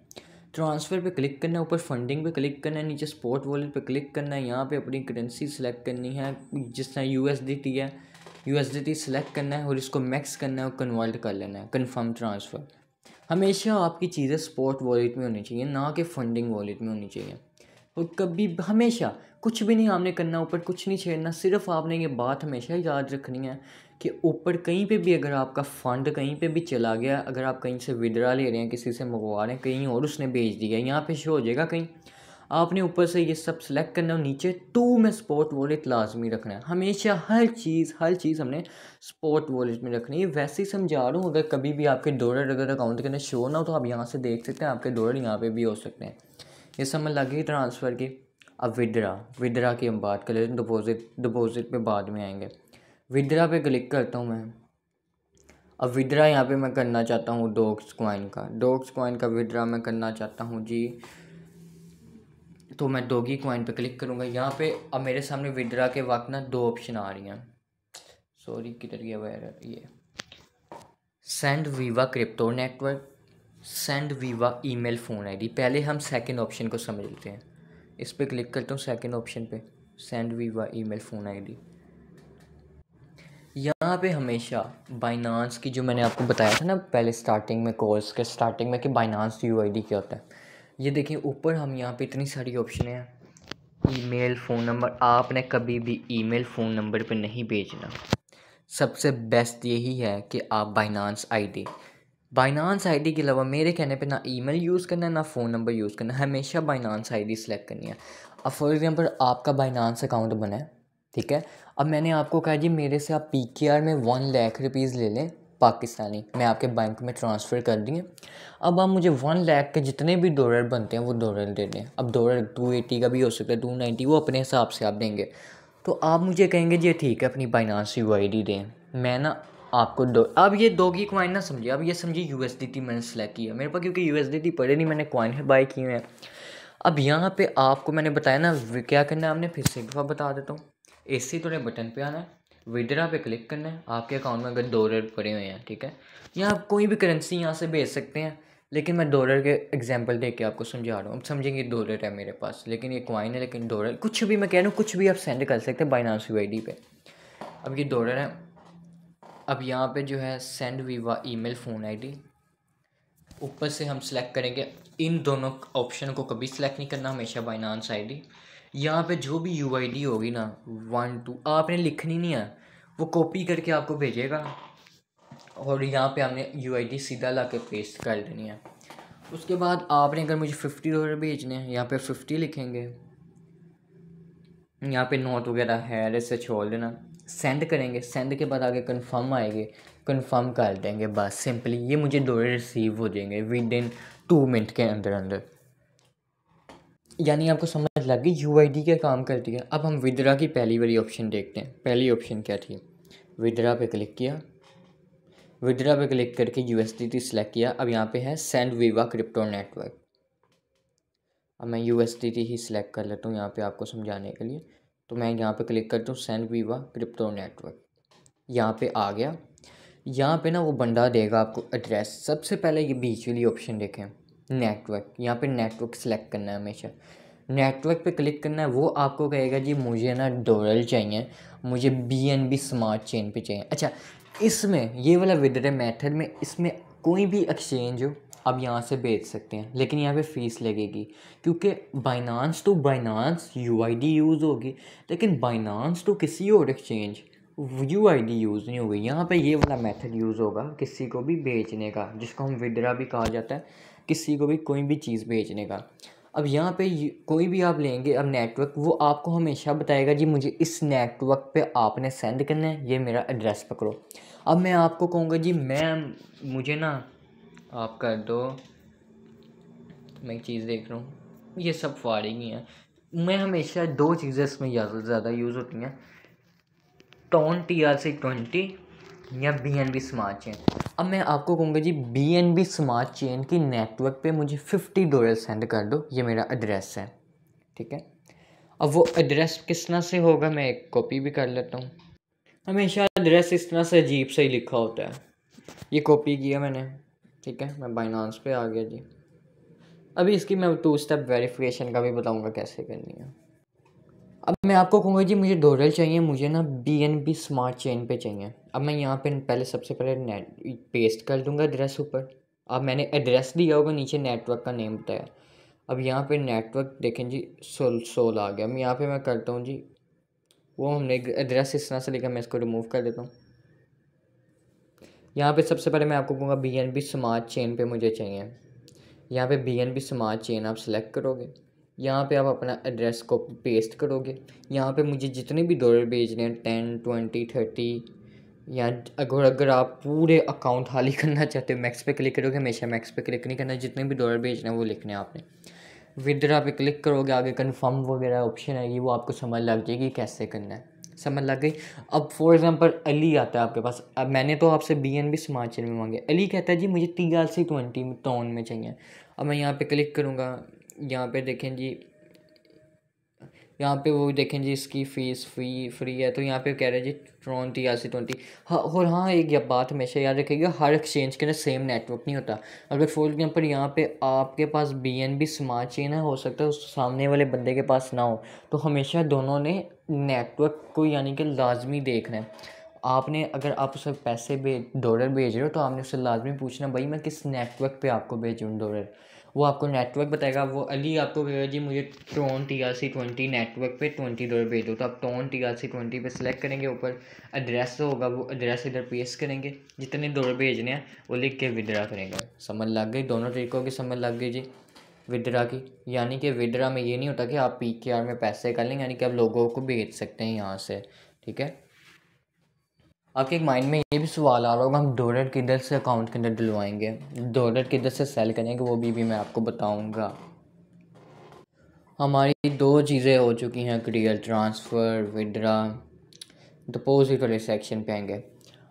ट्रांसफ़र पे क्लिक करना है, ऊपर फंडिंग पे क्लिक करना है, नीचे स्पॉट वॉलेट पे क्लिक करना है, यहाँ पे अपनी करेंसी सेलेक्ट करनी है, जिस तरह USDT है, USDT सेलेक्ट करना है और इसको मैक्स करना है और कन्वर्ट कर लेना है, कन्फर्म ट्रांसफ़र। हमेशा आपकी चीज़ें स्पॉट वॉलेट में होनी चाहिए, ना कि फंडिंग वॉलेट में होनी चाहिए। और कभी हमेशा कुछ भी नहीं आपने करना, ऊपर कुछ नहीं छेड़ना, सिर्फ आपने ये बात हमेशा याद रखनी है कि ऊपर कहीं पे भी अगर आपका फ़ंड कहीं पे भी चला गया, अगर आप कहीं से विड्रा ले रहे हैं, किसी से मंगवा रहे हैं, कहीं और उसने भेज दिया, यहाँ पे शो हो जाएगा कहीं, आपने ऊपर से ये सब सेलेक्ट करना है, नीचे टू में स्पॉट वॉलेट लाजमी रखना है। हमेशा हर चीज़ हमने स्पॉट वॉलेट में रखनी है। वैसे ही समझा रहा हूँ, अगर कभी भी आपके डॉलर अगर अकाउंट के अंदर शो ना हो तो आप यहाँ से देख सकते हैं, आपके डॉलर यहाँ पे भी हो सकते हैं। ये समझ लगी ट्रांसफ़र की। अब विड्रा की हम बात कर लेते हैं, डिपॉजिट पे बाद में आएंगे। विड्रा पे क्लिक करता हूँ मैं। अब विड्रा यहाँ पे मैं करना चाहता हूँ डॉक्स कॉइन का विड्रा मैं करना चाहता हूँ जी, तो मैं डॉगी कॉइन पे क्लिक करूँगा। यहाँ पे अब मेरे सामने विड्रा के वक्त ना 2 ऑप्शन आ रही हैं, सॉरी किधर गया वो एरर, ये send Viva crypto network, send Viva email phone ID. पहले हम सेकंड ऑप्शन को समझ लेते हैं। इस पर क्लिक करता हूँ सेकंड ऑप्शन पे, send Viva email phone ID. यहाँ पे हमेशा बाइनांस की, जो मैंने आपको बताया था ना पहले स्टार्टिंग में, कोर्स के स्टार्टिंग में, कि बाइनांस UID क्या होता है, ये देखिए ऊपर हम यहाँ पे इतनी सारी ऑप्शन हैं। ईमेल फ़ोन नंबर, आपने कभी भी ईमेल फ़ोन नंबर पे नहीं भेजना। सबसे बेस्ट यही है कि आप बाइनांस आईडी के अलावा मेरे कहने पे ना ईमेल यूज़ करना है ना फ़ोन नंबर यूज़ करना है, हमेशा बाइनांस आईडी सेलेक्ट करनी है। अब फॉर एग्जांपल आपका बाइनांस अकाउंट बना है, ठीक है। अब मैंने आपको कहा जी मेरे से आप PKR में 1 लाख रुपीज़ ले लें पाकिस्तानी, मैं आपके बैंक में ट्रांसफ़र कर दिए। अब आप मुझे 1 लाख के जितने भी डॉलर बनते हैं वो डॉलर दे दें। अब डॉलर 280 का भी हो सकता है, 290, वो अपने हिसाब से आप देंगे। तो आप मुझे कहेंगे जी ठीक है अपनी बाइनांस UID दें, मैं ना आपको अब ये डॉगी कॉइन ना समझिए, अब ये समझिए USDT मैंने सेलेक्ट किया मेरे पास, क्योंकि USDT पड़े नहीं, मैंने कॉइन है बाय किए हैं। अब यहाँ पे आपको मैंने बताया ना क्या करना है, आपने फिर से एक दफ़ा बता देता हूँ। AC थोड़े बटन पे आना है, विड्रा पे क्लिक करना है, आपके अकाउंट में अगर डॉलर पड़े हुए हैं, ठीक है, या आप कोई भी करेंसी यहाँ से भेज सकते हैं, लेकिन मैं डॉलर के एग्जांपल दे के आपको समझा रहा हूँ। अब समझेंगे डॉलर है मेरे पास, लेकिन ये कॉइन है, लेकिन डॉलर कुछ भी, मैं कह रहा हूँ कुछ भी आप सेंड कर सकते हैं बाइनांस UID पे। अब ये डॉलर है। अब यहाँ पे जो है send Viva email phone ID, ऊपर से हम सेलेक्ट करेंगे, इन दोनों ऑप्शन को कभी सेलेक्ट नहीं करना, हमेशा बाइनांस आईडी। यहाँ पे जो भी UID होगी ना 1 2 आपने लिखनी नहीं है, वो कॉपी करके आपको भेजेगा, और यहाँ पे हमने UID सीधा ला के पेस्ट कर देनी है। उसके बाद आपने अगर मुझे $50 भेजने हैं, यहाँ पे 50 लिखेंगे, यहाँ पे नोट वगैरह है ऐसे छोड़ देना, सेंड करेंगे, सेंड के बाद आगे कंफर्म आएंगे, कंफर्म कर देंगे, बस सिंपली ये मुझे डॉलर रिसीव हो जाएंगे विद इन 2 मिनट के अंदर अंदर। यानी आपको समझ लग गई UID क्या काम करती है। अब हम विड्रा की पहली वाली ऑप्शन देखते हैं। पहली ऑप्शन क्या थी, विड्रा पे क्लिक किया, विड्रा पे क्लिक करके USDT सेलेक्ट किया। अब यहाँ पे है सेंड वीवा क्रिप्टो नेटवर्क, अब मैं USDT ही सिलेक्ट कर लेता हूँ यहाँ पे आपको समझाने के लिए। तो मैं यहाँ पे क्लिक करता हूँ सेंड वीवा क्रिप्टो नेटवर्क, यहाँ पे आ गया। यहाँ पे ना वो बंदा देगा आपको एड्रेस। सबसे पहले ये बीच वाली ऑप्शन देखें नेटवर्क, यहाँ पे नेटवर्क सेलेक्ट करना है हमेशा। नेटवर्क पे क्लिक करना है, वो आपको कहेगा जी मुझे ना डॉलर चाहिए, मुझे BNB स्मार्ट चेन पे चाहिए। अच्छा, इसमें ये वाला विड्रॉ मेथड में इसमें कोई भी एक्सचेंज हो आप यहाँ से बेच सकते हैं, लेकिन यहाँ पे फ़ीस लगेगी, क्योंकि बाइनांस तो बाइनांस UID यूज़ होगी, लेकिन बाइनांस तो किसी और एक्सचेंज UID यूज़ नहीं होगी। यहाँ पे ये वाला मेथड यूज़ होगा किसी को भी बेचने का, जिसको हम विड्रा भी कहा जाता है, किसी को भी कोई भी चीज़ बेचने का। अब यहाँ पे कोई भी आप लेंगे अब नेटवर्क, वो आपको हमेशा बताएगा जी मुझे इस नेटवर्क पे आपने सेंड करना है, ये मेरा एड्रेस पकड़ो। अब मैं आपको कहूँगा जी मुझे ना आप कर दो, मैं एक चीज़ देख रहा हूँ, ये सब फाड़िंग ही है। मैं हमेशा दो चीज़ें इसमें ज़्यादा यूज़ होती हैं, टोन TRC20 या BNB स्मार्ट चेन। अब मैं आपको कहूँगा जी BNB स्मार्ट चेन की नेटवर्क पे मुझे $50 सेंड कर दो, ये मेरा एड्रेस है, ठीक है। अब वो एड्रेस किस तरह से होगा, मैं एक कॉपी भी कर लेता हूँ। हमेशा एड्रेस इस तरह से अजीब से ही लिखा होता है। ये कॉपी किया मैंने, ठीक है, मैं बाइनांस पे आ गया जी। अभी इसकी मैं 2 स्टेप वेरिफिकेशन का भी बताऊँगा कैसे करनी है। अब मैं आपको कहूँगा जी मुझे डॉलर चाहिए, मुझे ना BNB स्मार्ट चेन पे चाहिए। अब मैं यहाँ पे पहले सबसे पहले नेट पेस्ट कर दूँगा एड्रेस ऊपर। अब मैंने एड्रेस दिया होगा, नीचे नेटवर्क का नेम बताया। अब यहाँ पे नेटवर्क देखें जी, सोल आ गया। यहाँ पे मैं करता हूँ जी, वो हमने एड्रेस इस तरह से लिखा, मैं इसको रिमूव कर देता हूँ। यहाँ पे सबसे पहले मैं आपको कहूँगा BNB स्मार्ट चेन पे मुझे चाहिए। यहाँ पे BNB स्मार्ट चेन आप सेलेक्ट करोगे, यहाँ पे आप अपना एड्रेस को पेस्ट करोगे। यहाँ पे मुझे जितने भी डॉलर भेजने हैं 10, 20, 30, या अगर आप पूरे अकाउंट खाली करना चाहते हो मैक्स पे क्लिक करोगे। हमेशा मैक्स पे क्लिक नहीं करना, जितने भी डॉलर भेजने हैं वो लिखने हैं आपने। विड्रा पे क्लिक करोगे, आगे कन्फर्म वगैरह ऑप्शन आएगी, वो आपको समझ लग जाएगी कैसे करना है। समझ लग गई। अब फॉर एग्जांपल अली आता है आपके पास। अब मैंने तो आपसे BNB स्मार्ट चेन में मांगे, अली कहता है जी मुझे TRC20 टोन में चाहिए। अब मैं यहाँ पे क्लिक करूँगा, यहाँ पे देखें जी, यहाँ पे वो देखें जी इसकी फ़ीस फ्री है, तो यहाँ पे कह रहे हैं जी ट्रॉन TRC20। हाँ, और हाँ एक बात हमेशा याद रखिएगा, हर एक्सचेंज के अंदर सेम नेटवर्क नहीं होता। अगर फॉर एग्जांपल यहाँ पे आपके पास BNB स्मार्ट चेन है, हो सकता है उस सामने वाले बंदे के पास ना हो, तो हमेशा दोनों ने नेटवर्क को यानी कि लाजमी देखना है। आपने अगर आप उसे डॉलर भेज रहे हो, तो आपने उससे लाजमी पूछना भाई मैं किस नेटवर्क पे आपको भेजूँ डॉलर। वो आपको नेटवर्क बताएगा। वो अली आपको कहेगा जी मुझे टोन TRC20 नेटवर्क पे $20 भेज दो, तो आप टोन TRC20 पे सिलेक्ट करेंगे, ऊपर एड्रेस होगा, वो एड्रेस इधर पेस्ट करेंगे, जितने डॉलर भेजने हैं वो लिख के विड्रा करेंगे। समझ लग गई, दोनों तरीक़ों की समझ लग गई जी विड्रा की। यानी कि विड्रा में ये नहीं होता कि आप PKR में पैसे कर लें, यानी कि आप लोगों को भेज सकते हैं यहाँ से, ठीक है। आपके एक माइंड में ये भी सवाल आ रहा होगा हम डॉलर किधर से अकाउंट के अंदर डलवाएंगे, डॉलर किधर से सेल करेंगे, वो भी मैं आपको बताऊंगा। हमारी दो चीज़ें हो चुकी हैं क्लियर, ट्रांसफ़र विड्रा। डिपॉजिट वाले सेक्शन पे आएंगे।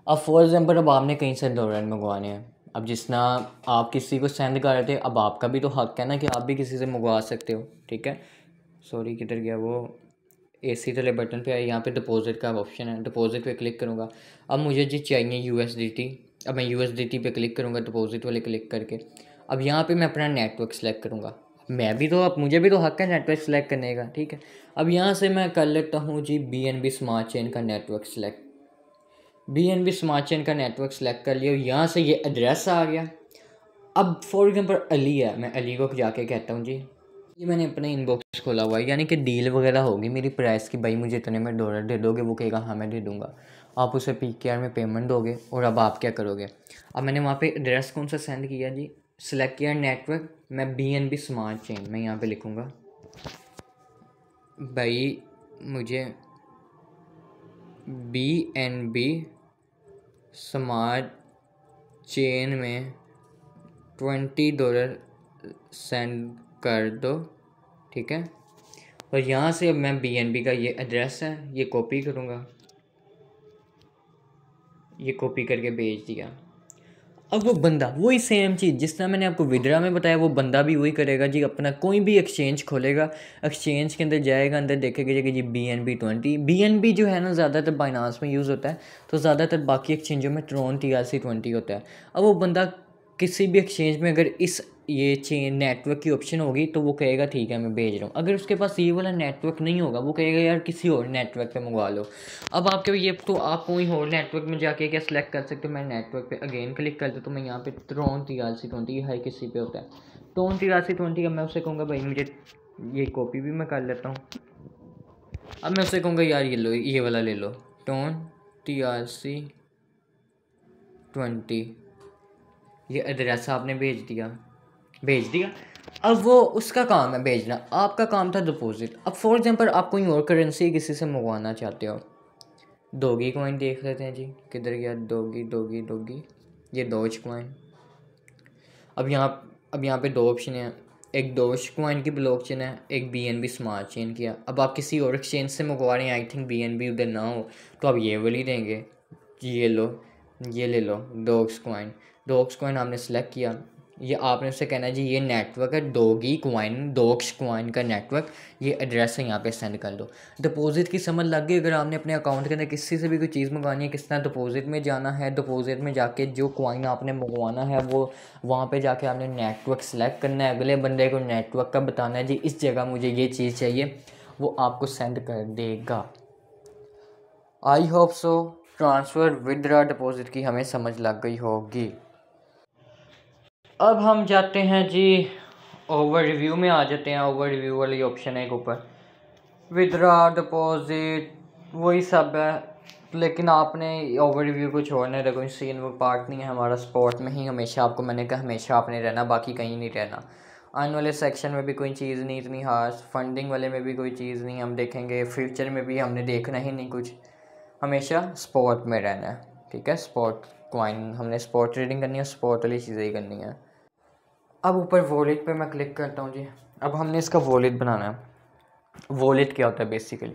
अब फॉर एग्जांपल अब आपने कहीं से डॉलर मंगवाने हैं, अब जिस ना आप किसी को सेंड कर रहे थे, अब आपका भी तो हक है ना कि आप भी किसी से मंगवा सकते हो, ठीक है। सॉरी किधर गया वो, AC वाले बटन पे आए, यहाँ पे डिपॉजिट का ऑप्शन है, डिपॉजिट पे क्लिक करूँगा। अब मुझे जी चाहिए USDT। अब मैं USDT पे क्लिक करूँगा डिपॉजिट वाले क्लिक करके। अब यहाँ पे मैं अपना नेटवर्क सेलेक्ट करूँगा। मैं भी तो, अब मुझे भी तो हक है नेटवर्क सेलेक्ट करने का, ठीक है। अब यहाँ से मैं कर लेता हूँ जी BNB स्मार्ट चेन का network select. BNB smart chain का नेटवर्क सेलेक्ट कर लिया, यहाँ से ये एड्रेस आ गया। अब फॉर एग्जांपल अली है, मैं अली को जाके कहता हूँ जी ये मैंने अपने इनबॉक्स खोला हुआ है, यानी कि डील वगैरह होगी मेरी प्राइस की, भाई मुझे इतने में डॉलर दे दोगे, वो कहेगा हाँ मैं दे दूँगा। आप उसे PKR में पेमेंट दोगे, और अब आप क्या करोगे। अब मैंने वहाँ पे एड्रेस कौन सा सेंड किया जी, सिलेक्ट किया नेटवर्क, मैं BNB स्मार्ट चेन मैं यहाँ पे लिखूँगा भाई मुझे BNB स्मार्ट चेन में $20 सेंड कर दो, ठीक है। और यहाँ से अब मैं BNB का ये एड्रेस है ये कॉपी करूँगा, ये कॉपी करके भेज दिया। अब वो बंदा वही सेम चीज़ जिस तरह मैंने आपको विड्रा में बताया, वो बंदा भी वही करेगा जी। अपना कोई भी एक्सचेंज खोलेगा, एक्सचेंज के अंदर जाएगा, अंदर देखेगा कि जी BNB20, BNB जो है ना ज़्यादातर बाइनांस में यूज़ होता है, तो ज़्यादातर बाकी एक्सचेंजों में ट्रोन TRC20 होता है। अब वो बंदा किसी भी एक्सचेंज में अगर इस ये चेन नेटवर्क की ऑप्शन होगी तो वो कहेगा ठीक है मैं भेज रहा हूँ। अगर उसके पास ये वाला नेटवर्क नहीं होगा, वो कहेगा यार किसी और नेटवर्क पे मंगवा लो। अब आपके ये तो आप कोई और नेटवर्क में जाके क्या सिलेक्ट कर सकते हो। मैं नेटवर्क पे अगेन क्लिक करता तो मैं यहाँ पे ट्रोन TRC20 हर किसी पे होता है। ट्रोन TRC20 का मैं उससे कहूँगा भाई मुझे ये कॉपी भी मैं कर लेता हूँ। अब मैं उससे कहूँगा यार ये लो, ये वाला ले लो, ट्रोन TRC20, ये एड्रेस आपने भेज दिया। अब वो उसका काम है भेजना, आपका काम था डिपॉजिट। अब फॉर एग्जांपल आप कोई और करेंसी किसी से मंगवाना चाहते हो, डोगी कॉइन देख लेते हैं जी, किधर गया डोगी, ये डोज कॉइन। अब यहाँ पे दो ऑप्शन हैं, एक डोज कॉइन की ब्लॉकचेन है, एक BNB स्मार्ट चेन की है। अब आप किसी और एक्सचेंज से मंगवा रहे हैं, आई थिंक BNB उधर ना हो, तो आप ये वाली देंगे, ये लो, ये ले लो डॉग्स कॉइन आपने सेलेक्ट किया। ये आपने उससे कहना है जी ये नेटवर्क है डॉग्स कॉइन का नेटवर्क, ये एड्रेस है यहाँ पे सेंड कर दो। डिपॉजिट की समझ लग गई। अगर आपने अपने अकाउंट के अंदर किसी से भी कोई चीज़ मंगवानी है, किस तरह डिपॉजिट में जाना है, डिपॉजिट में जाके जो कॉइन आपने मंगवाना है वो वहाँ पे जाके आपने नेटवर्क सेलेक्ट करना है, अगले बंदे को नेटवर्क का बताना है जी इस जगह मुझे ये चीज़ चाहिए, वो आपको सेंड कर देगा। I hope so transfer withdraw deposit की हमें समझ लग गई होगी। अब हम जाते हैं जी ओवर रिव्यू में, आ जाते हैं। ओवर रिव्यू वाली ऑप्शन है एक ऊपर, विदड्रॉ डिपॉजिट वही सब है, लेकिन आपने ओवर रिव्यू को छोड़ने का कोई सीन वो पार्ट नहीं है हमारा। स्पॉट में ही हमेशा आपको मैंने कहा हमेशा आपने रहना, बाकी कहीं नहीं रहना। आने वाले सेक्शन में भी कोई चीज़ नहीं इतनी खास, फंडिंग वाले में भी कोई चीज़ नहीं हम देखेंगे, फ्यूचर में भी हमने देखना ही नहीं कुछ, हमेशा स्पॉट में रहना है। ठीक है, स्पॉट कॉइन हमने स्पॉट ट्रेडिंग करनी है, स्पॉट वाली चीज़ें ही करनी है। अब ऊपर वॉलेट पे मैं क्लिक करता हूँ जी। अब हमने इसका वॉलेट बनाना है। वॉलेट क्या होता है बेसिकली,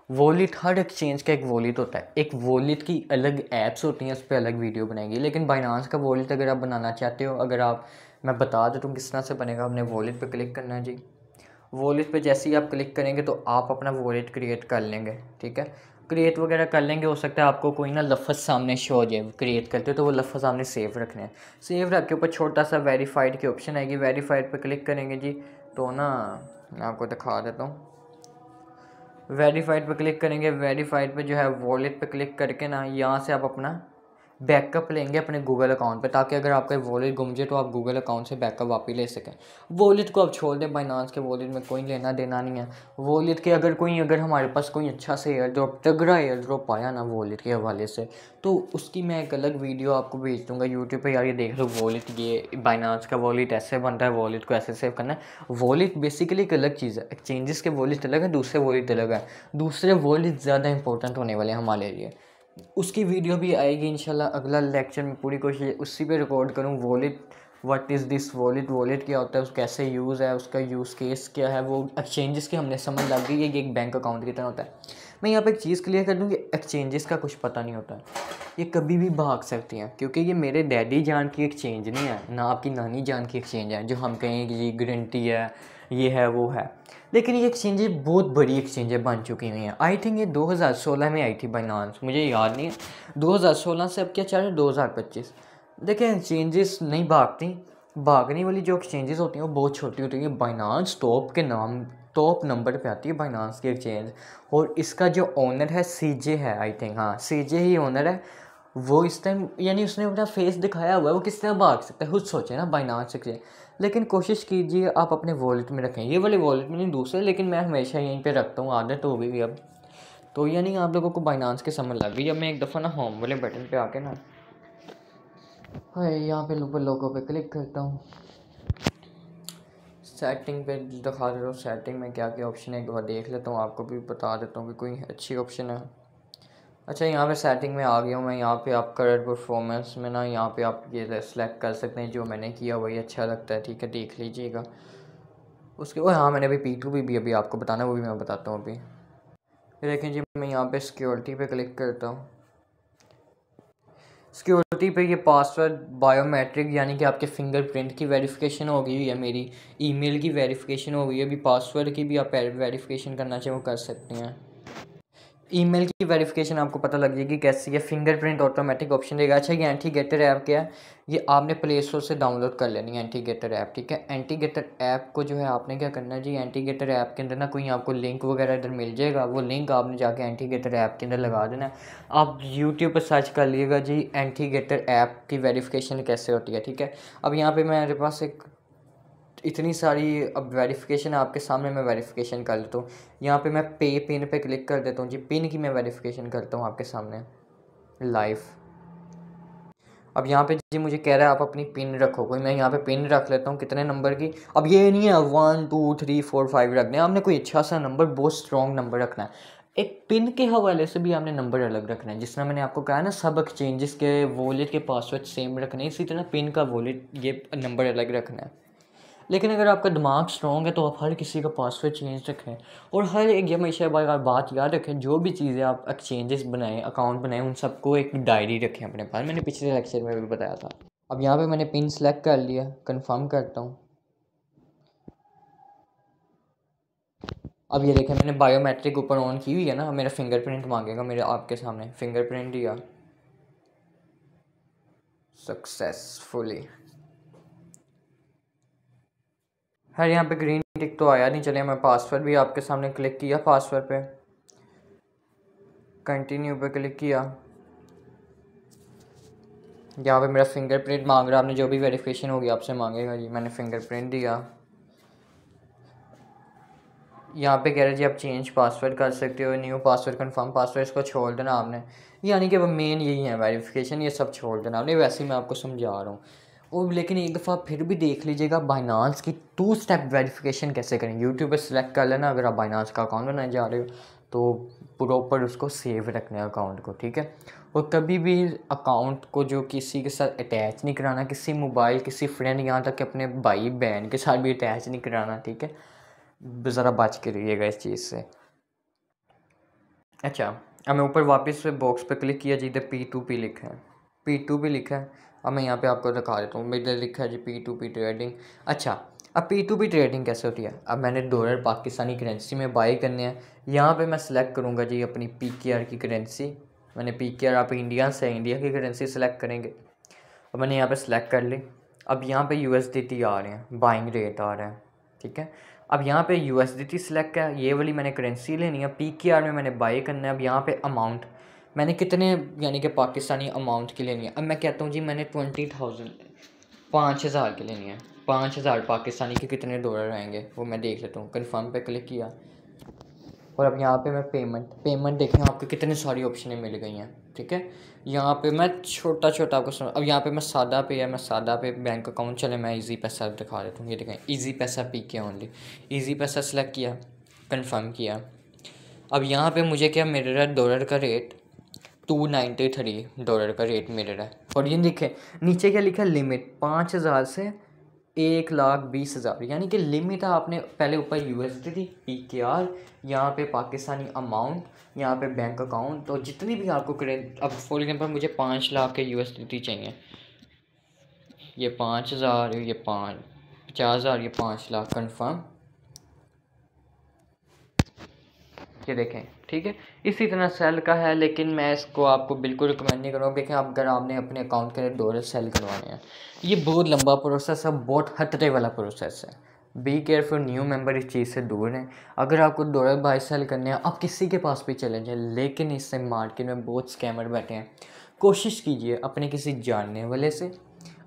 वॉलेट हर एक्सचेंज का एक वॉलेट होता है, एक वॉलेट की अलग ऐप्स होती हैं, उस पर अलग वीडियो बनाएंगे। लेकिन बाइनांस का वॉलेट अगर आप बनाना चाहते हो, अगर आप मैं बता देता हूँ किस तरह से बनेगा। हमने वॉलेट पे क्लिक करना है जी। वॉलेट पे जैसे ही आप क्लिक करेंगे तो आप अपना वॉलेट क्रिएट कर लेंगे। ठीक है, क्रिएट वगैरह कर लेंगे। हो सकता है आपको कोई ना लफ्ज़ सामने शो हो जाए क्रिएट करते हो, तो वो लफ्ज़ सामने सेव रखने हैं। सेव रख के ऊपर छोटा सा वेरीफाइड की ऑप्शन आएगी, वेरीफाइड पे क्लिक करेंगे जी। तो ना मैं आपको दिखा देता हूँ, वेरीफाइड पे क्लिक करेंगे। वेरीफाइड पे जो है वॉलेट पे क्लिक करके ना यहाँ से आप अपना बैकअप लेंगे अपने गूगल अकाउंट पे, ताकि अगर आपका वॉलेट गुम जाए तो आप गूगल अकाउंट से बैकअप वापस ले सकें। वॉलेट को आप छोड़ दें, बाइनांस के वॉलेट में कोई लेना देना नहीं है। वॉलेट के अगर हमारे पास कोई अच्छा से एयर ड्रॉप तगड़ा एयर ड्रॉप आया ना वॉलेट के हवाले से, तो उसकी मैं एक अलग वीडियो आपको भेज दूँगा यूट्यूब पर। यार ये देख लो वॉलेट, ये बाइनांस का वॉलेट ऐसे बनता है, वॉलेट को ऐसे सेव करना है। वॉलेट बेसिकली एक अलग चीज़ है, एक्सचेंजेस के वॉलेट अलग है, दूसरे वॉलेट अलग है। दूसरे वॉलेट ज़्यादा इंपॉर्टेंट होने वाले हैं हमारे लिए। उसकी वीडियो भी आएगी इंशाल्लाह अगला लेक्चर में, पूरी कोशिश उसी पे रिकॉर्ड करूँ। Wallet, what is this wallet, wallet क्या होता है, उस कैसे यूज़ है, उसका यूज़ केस क्या है, वो एक्सचेंजेस की हमने समझ लग गई है कि एक बैंक अकाउंट की तरह होता है। मैं यहाँ पे एक चीज़ क्लियर कर दूँ कि एक्सचेंजेस का कुछ पता नहीं होता है, ये कभी भी भाग सकती हैं, क्योंकि ये मेरे डैडी जान की एक्सचेंज नहीं है, ना आपकी नानी जान की एक्सचेंज है जो हम कहें कि ये गारंटी है, ये है वो है। लेकिन ये एक्सचेंजेस बहुत बड़ी एक्सचेंजें बन चुकी हुई हैं। आई थिंक ये 2016 में आई थी बाइनांस, मुझे याद नहीं है 2016 से अब क्या चल रहा है 2025। देखिए एक्सचेंजेस नहीं भागती, भागने वाली जो एक्सचेंजेस होती हैं वो बहुत छोटी होती हैं। बाइनांस टॉप नंबर पे आती है बाइनांस की एक्सचेंज, और इसका जो ओनर है CJ है, आई थिंक हाँ CJ ही ओनर है। वो इस टाइम यानी उसने अपना फेस दिखाया हुआ है, वो किस तरह भाग सकता है खुद सोचे ना बाइनांस से। लेकिन कोशिश कीजिए आप अपने वॉलेट में रखें, ये वाले वॉलेट में नहीं दूसरे, लेकिन मैं हमेशा यहीं पे रखता हूँ, आदत हो गई अब। तो यानी आप लोगों को बाइनांस के समझ लग गई। अब मैं एक दफ़ा ना होम वाले बटन पे आके ना हाय यहाँ पे लोगों पे क्लिक करता हूँ, सेटिंग पे दिखा देता हूँ। सेटिंग में क्या क्या ऑप्शन है एक बार देख लेता हूँ, आपको भी बता देता हूँ कि कोई अच्छी ऑप्शन है। अच्छा यहाँ पे सेटिंग में आ गया हूँ मैं। यहाँ पे आप करंट परफॉर्मेंस में ना यहाँ पे आप ये सेलेक्ट कर सकते हैं, जो मैंने किया वही अच्छा लगता है। ठीक है, देख लीजिएगा उसके। वो हाँ मैंने अभी P2P भी अभी आपको बताना है, वो भी मैं बताता हूँ अभी। ये देखें जी, मैं यहाँ पे सिक्योरिटी पे क्लिक करता हूँ। सिक्योरिटी पे ये पासवर्ड बायोमेट्रिक यानी कि आपके फिंगरप्रिंट की वेरिफिकेशन हो गई हुई है, मेरी ईमेल की वेरिफिकेशन हो गई है, अभी पासवर्ड की भी आप वेरिफिकेशन करना चाहें वो कर सकते हैं। ईमेल की वेरिफिकेशन आपको पता लग जाएगी कैसी है, फिंगरप्रिंट ऑटोमेटिक ऑप्शन देगा। अच्छा, ये एंटी गेटर ऐप क्या है, ये आपने प्ले स्टोर से डाउनलोड कर लेनी है एंटी गेटर ऐप, ठीक है। एंटी गेटर ऐप को जो है आपने क्या करना है जी, एंटी गेटर ऐप के अंदर ना कोई आपको लिंक वगैरह इधर मिल जाएगा, वो लिंक आपने जाके एंटी गेटर ऐप के अंदर लगा देना है। आप यूट्यूब पर सर्च कर लीजिएगा जी एंटी गेटर ऐप की वेरिफिकेशन कैसे होती है, ठीक है। अब यहाँ पर मेरे पास एक इतनी सारी अब वेरिफिकेशन आपके सामने, मैं वेरिफिकेशन कर लेता हूँ। यहाँ पे मैं पे पिन पे क्लिक कर देता हूँ जी, पिन की मैं वेरिफिकेशन करता हूँ आपके सामने लाइव। अब यहाँ पे जी मुझे कह रहा है आप अपनी पिन रखो, कोई मैं यहाँ पे पिन रख लेता हूँ कितने नंबर की। अब ये नहीं है 1 2 3 4 5 रखने, आपने कोई अच्छा सा नंबर, बहुत स्ट्रॉन्ग नंबर रखना है। एक पिन के हवाले से भी आपने नंबर अलग रखना है, जिस तरह मैंने आपको कहा ना सब एक्सचेंजेस के वॉलेट के पासवर्ड सेम रखने हैं, इसी तरह पिन का वॉलेट ये नंबर अलग रखना है। लेकिन अगर आपका दिमाग स्ट्रॉन्ग है तो आप हर किसी का पासवर्ड चेंज रखें, और हर एक, ये हमेशा बात याद रखें, जो भी चीज़ें आप एक्सचेंजेस बनाएं, अकाउंट बनाएं, उन सबको एक डायरी रखें अपने पास। मैंने पिछले लेक्चर में भी बताया था। अब यहाँ पे मैंने पिन सेलेक्ट कर लिया, कंफर्म करता हूँ। अब ये देखें मैंने बायोमेट्रिक ऊपर ऑन की हुई है ना, मेरा फिंगरप्रिंट मांगेगा मेरे आपके सामने, फिंगरप्रिंट दिया सक्सेसफुली। है यहाँ पे ग्रीन टिक तो आया नहीं, चलिए मैं पासवर्ड भी आपके सामने क्लिक किया, पासवर्ड पे कंटिन्यू पे क्लिक किया। यहाँ पे मेरा फिंगरप्रिंट मांग रहा है, आपने जो भी वेरिफिकेशन होगी आपसे मांगेगा जी, मैंने फिंगरप्रिंट दिया। यहाँ पे कह रहे जी आप चेंज पासवर्ड कर सकते हो, न्यू पासवर्ड, कंफर्म पासवर्ड, इसको छोड़ देना आपने। यानी कि मेन यही है वेरिफिकेशन, ये सब छोड़ देना आपने, वैसे ही मैं आपको समझा रहा हूँ। और लेकिन एक दफ़ा फिर भी देख लीजिएगा बाइनांस की 2 स्टेप वेरिफिकेशन कैसे करें। यूट्यूब पर सेलेक्ट कर लेना, अगर आप बाइनांस का अकाउंट बनाने जा रहे हो तो प्रॉपर उसको सेव रखना है अकाउंट को, ठीक है। और कभी भी अकाउंट को जो किसी के साथ अटैच नहीं कराना, किसी मोबाइल, किसी फ्रेंड, यहाँ तक कि अपने भाई बहन के साथ भी अटैच नहीं कराना, ठीक है। ज़रा बच के रहिएगा इस चीज़ से। अच्छा, अब मैं ऊपर वापस से बॉक्स पे क्लिक किया, जिधर P2P लिखा है, P2P लिखा है। अब मैं यहाँ पे आपको दिखा देता हूँ, मेरे लिखा है जी P2P ट्रेडिंग। अच्छा, अब P2P ट्रेडिंग कैसे होती है। अब मैंने डॉलर पाकिस्तानी करेंसी में बाई करने हैं, यहाँ पे मैं सेलेक्ट करूँगा जी अपनी PKR की करेंसी। मैंने PKR, आप इंडिया से इंडिया की करेंसी सेलेक्ट करेंगे। अब मैंने यहाँ पे सेलेक्ट कर ली। अब यहाँ पे USDT आ रहे हैं, बाइंग रेट आ रहा है, ठीक है। अब यहाँ पे USDT सेलेक्ट है, ये वाली मैंने करेंसी लेनी है, PKR में मैंने बाई करना है। अब यहाँ पे अमाउंट मैंने कितने, यानी कि पाकिस्तानी अमाउंट की लेनी है। अब मैं कहता हूँ जी मैंने 20,000 5,000 की लेनी है, 5,000 पाकिस्तानी के कितने डॉलर आएंगे वो मैं देख लेता हूँ। कन्फर्म पे क्लिक किया, और अब यहाँ पे मैं पेमेंट देखें आपको कितनी सारी ऑप्शनें मिल गई हैं, ठीक है। यहाँ पे मैं छोटा छोटा आपको अब यहाँ पे मैं सादा पे है, मैं सादा पे बैंक अकाउंट, चले मैं इजी पैसा दिखा देता हूँ। ये देखें इजी पैसा PK ओनली, इजी पैसा सेलेक्ट किया, कंफर्म किया। अब यहाँ पे मुझे क्या मिल रहा है, डॉलर का रेट $293 का रेट मिल रहा है। और ये देखें नीचे क्या लिखा है, लिमिट 5,000 से 1,20,000, यानी कि लिमिट है। आपने पहले ऊपर USDT, PKR, यहाँ पे पाकिस्तानी अमाउंट, यहाँ पे बैंक अकाउंट, तो जितनी भी आपको करें। अब फॉर एग्जांपल मुझे 5 लाख के USDT चाहिए, ये 5,000, ये 50,000, ये 5 लाख, कन्फर्म। ये देखें, ठीक है। इसी तरह सेल का है, लेकिन मैं इसको आपको बिल्कुल रिकमेंड नहीं करूँगा। देखें आप, अगर आपने अपने अकाउंट के डॉलर सेल करवाने हैं, ये बहुत लंबा प्रोसेस है, बहुत खतरे वाला प्रोसेस है। बी केयरफुल, न्यू मेंबर इस चीज़ से दूर हैं। अगर आपको डॉलर बाय सेल करने हैं, आप किसी के पास भी चले जाएँ, लेकिन इससे मार्केट में बहुत स्कैमर बैठे हैं। कोशिश कीजिए अपने किसी जानने वाले से,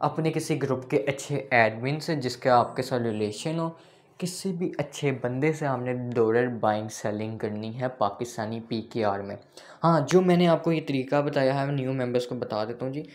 अपने किसी ग्रुप के अच्छे एडमिन से जिसका आपके साथ रिलेशन हो, किसी भी अच्छे बंदे से आपने डॉलर बाइंग सेलिंग करनी है पाकिस्तानी PKR में। हाँ, जो मैंने आपको ये तरीका बताया है, न्यू मेंबर्स को बता देता हूँ जी।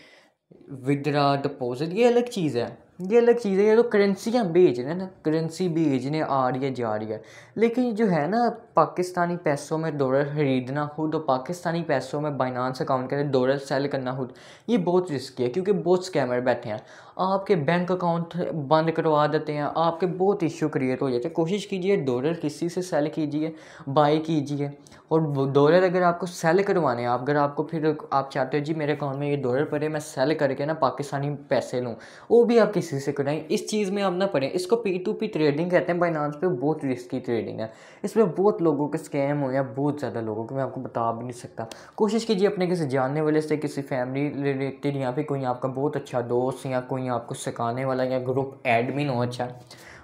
विदड्रा डिपॉजिट ये अलग चीज़ है, ये अलग चीज़ है। ये तो करेंसी हम भेज रहे हैं ना, करेंसी भेजने आ रही है जा रही है, लेकिन जो है ना पाकिस्तानी पैसों में डॉलर ख़रीदना खुद और पाकिस्तानी पैसों में बाइनांस अकाउंट के डॉलर सेल करना खुद, ये बहुत रिस्की है क्योंकि बहुत स्कैमर बैठे हैं। आपके बैंक अकाउंट बंद करवा देते हैं, आपके बहुत इशू क्रिएट हो जाते हैं। कोशिश कीजिए डॉलर किसी से सेल कीजिए, बाई कीजिए। और डॉलर अगर आपको सेल करवाने हैं, अगर आपको फिर आप चाहते हो जी मेरे अकाउंट में ये डॉलर पड़े, मैं सेल करके ना पाकिस्तानी पैसे लूँ, वो भी आप किसी से कराएं। इस चीज़ में आप ना पड़ें। इसको P2P ट्रेडिंग कहते हैं। बाइनांस पे बहुत रिस्की ट्रेडिंग है, इसमें बहुत लोगों के स्कैम हुए हैं, बहुत ज़्यादा लोगों के, मैं आपको बता भी नहीं सकता। कोशिश कीजिए अपने किसी जानने वाले से, किसी फैमिली रिलेटेड, या फिर कोई आपका बहुत अच्छा दोस्त या कोई आपको सिखाने वाला या ग्रुप एडमिन हो अच्छा।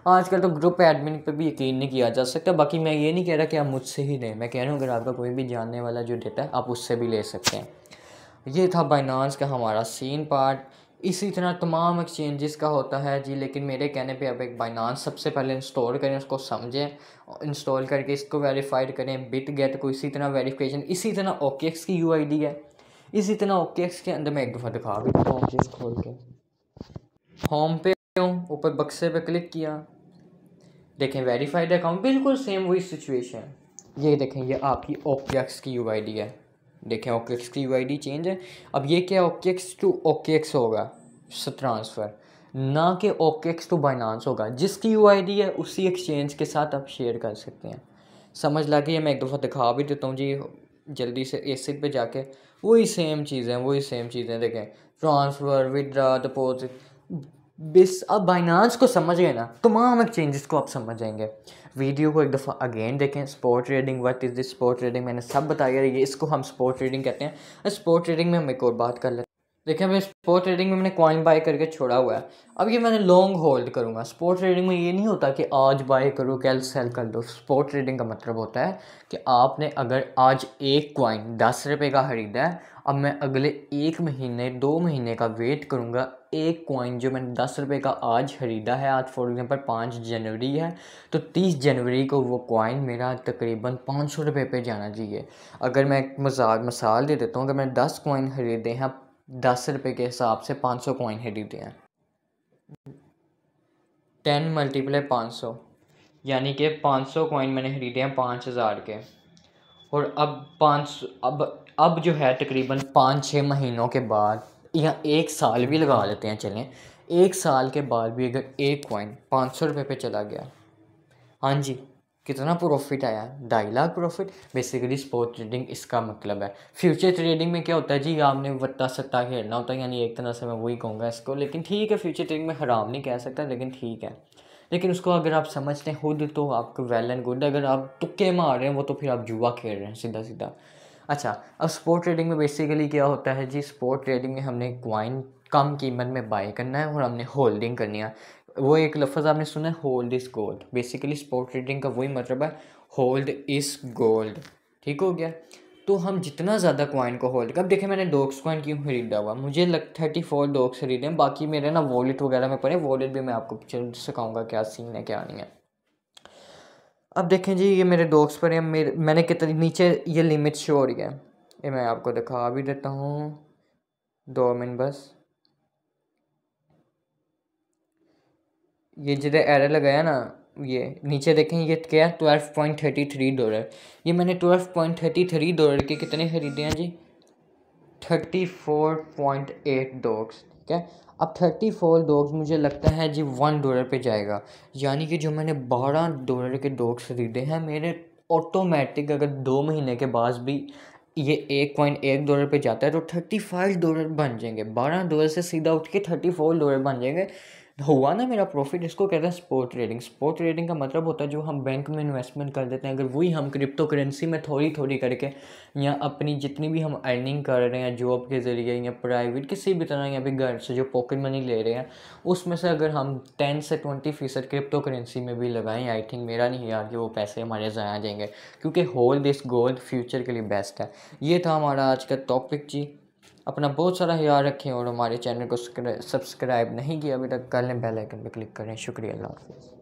आजकल तो ग्रुप एडमिन पे भी यकीन नहीं किया जा सकता। बाकी मैं ये नहीं कह रहा कि आप मुझसे ही लें, मैं कह रहा हूँ अगर आपका कोई भी जानने वाला जो देता है आप उससे भी ले सकते हैं। ये था बाइनांस का हमारा सीन पार्ट। इसी तरह तमाम एक्सचेंजेस का होता है जी, लेकिन मेरे कहने पे आप एक बाइनांस सबसे पहले इंस्टॉल करें, उसको समझें, इंस्टॉल करके इसको वेरीफाइड करें। बिट गेट को इसी तरह वेरिफिकेशन, इसी तरह OKX की UID है, इसी तरह OKX के अंदर मैं एक दफ़ा दिखा भी देता हूँ OKX खोल के। होम पे हूँ, ऊपर बक्से पे क्लिक किया, देखें वेरीफाइड अकाउंट, बिल्कुल सेम वही सिचुएशन। ये देखें ये आपकी OKX की UID है, देखें OKX की UID चेंज है। अब ये क्या OKX टू OKX होगा ट्रांसफ़र, ना कि OKX टू बाइनांस होगा। जिसकी UID है उसी एक्सचेंज के साथ आप शेयर कर सकते हैं। समझ लगी? मैं एक दफ़ा दिखा भी देता हूँ जी जल्दी से, एसिड पे जाके वही सेम चीज़ें, वही सेम चीज़ें देखें, ट्रांसफ़र, विड्रा, डिपॉजिट। बिस अब बाइनांस को समझ गए ना, तमाम एक्सचेंजेस को आप समझ जाएंगे। वीडियो को एक दफ़ा अगेन देखें। Spot trading, what is this spot trading, मैंने सब बताया। ये इसको हम स्पॉट ट्रेडिंग कहते हैं। स्पॉट ट्रेडिंग में हम एक और बात कर लेते हैं। देखिए मैं स्पॉट ट्रेडिंग में मैंने कॉइन बाय करके छोड़ा हुआ है, अब ये मैंने लॉन्ग होल्ड करूँगा। स्पॉट ट्रेडिंग में ये नहीं होता कि आज बाय करो कल सेल कर दो। स्पॉट ट्रेडिंग का मतलब होता है कि आपने अगर आज एक कॉइन 10 रुपये का ख़रीदा है, अब मैं अगले 1 महीने 2 महीने का वेट करूँगा। एक कॉइन जो मैंने 10 रुपये का आज ख़रीदा है, आज फॉर एग्ज़ाम्पल 5 जनवरी है, तो 30 जनवरी को वो कॉइन मेरा तकरीबन 500 रुपये पे जाना चाहिए। अगर मैं एक मिसाल दे देता हूँ, अगर मैंने 10 कॉइन ख़रीदे हैं 10 रुपये के हिसाब से, 500 कॉइन खरीदे हैं, 10 मल्टीप्लाई 500, यानी कि 500 कॉइन मैंने ख़रीदे हैं 5000 के। और अब 500 अब जो है तकरीबन 5-6 महीनों के बाद, या 1 साल भी लगा लेते हैं, चलें 1 साल के बाद भी अगर एक कॉइन 500 रुपये पे चला गया, हाँ जी, कितना प्रॉफिट आया? 2.5 lakh profit. Basically spot trading इसका मतलब है। फ्यूचर ट्रेडिंग में क्या होता है जी, आपने वट्टा सट्टा खेलना होता है, यानी एक तरह से मैं वही कहूँगा इसको। लेकिन ठीक है, फ्यूचर ट्रेडिंग में हराम नहीं कह सकता, लेकिन ठीक है। लेकिन उसको अगर आप समझते हैं खुद तो आपको वेल एंड गुड। अगर आप तुक्के मार रहे हैं वो तो फिर आप जुआ खेल रहे हैं सीधा सीधा। अच्छा, अब स्पॉट ट्रेडिंग में बेसिकली क्या होता है जी, स्पॉट ट्रेडिंग में हमने कॉइन कम कीमत में बाय करना है और हमने होल्डिंग करनी है। वो एक लफ्ज़ आपने सुना है, hold is gold. Basically spot trading का वही मतलब है, होल्ड इज़ गोल्ड। ठीक हो गया? तो हम जितना ज़्यादा कॉइन को होल्ड, अब देखें मैंने डॉक्स कॉइन क्यों खरीदा हुआ, मुझे 34 डॉक्स खरीदे हैं। बाकी मेरे ना वॉलेट वगैरह में पड़े, वॉलेट भी मैं आपको जल्द सिखाऊंगा क्या सीन है क्या नहीं है। अब देखें जी ये मेरे डॉक्स पर हैं, मैंने कितनी नीचे ये लिमिट शो हो रही है, ये मैं आपको दिखा भी देता हूँ, 2 मिनट बस। ये जिधर एरर लगाया ना, ये नीचे देखें, ये क्या है, $12.33। ये मैंने $12.33 के कितने ख़रीदे हैं जी, 34.8 डॉग्स। ठीक है, अब 34 डॉग्स मुझे लगता है जी $1 पे जाएगा, यानी कि जो मैंने $12 के डॉग्स ख़रीदे हैं मेरे ऑटोमेटिक, अगर 2 महीने के बाद भी ये एक कॉइन $1 पे जाता है तो $35 बन जाएंगे। $12 से सीधा उठ के $34 बन जाएंगे। हुआ ना मेरा प्रॉफिट। इसको कहते हैं स्पॉट ट्रेडिंग। स्पॉट ट्रेडिंग का मतलब होता है जो हम बैंक में इन्वेस्टमेंट कर देते हैं, अगर वही हम क्रिप्टो करेंसी में थोड़ी थोड़ी करके, या अपनी जितनी भी हम अर्निंग कर रहे हैं जॉब के ज़रिए या प्राइवेट किसी भी तरह, या फिर घर से जो पॉकेट मनी ले रहे हैं, उसमें से अगर हम 10 से 20% क्रिप्टो करेंसी में भी लगाएं, आई थिंक मेरा नहीं यार कि वो पैसे हमारे ज़ाया जाएंगे, क्योंकि होल्ड दिस गोल्ड फ्यूचर के लिए बेस्ट है। ये था हमारा आज का टॉपिक जी। अपना बहुत सारा ख्याल रखें और हमारे चैनल को सब्सक्राइब नहीं किया अभी तक कर लें, बेल आइकन पर क्लिक करें। शुक्रिया, अल्लाह हाफ़िज़।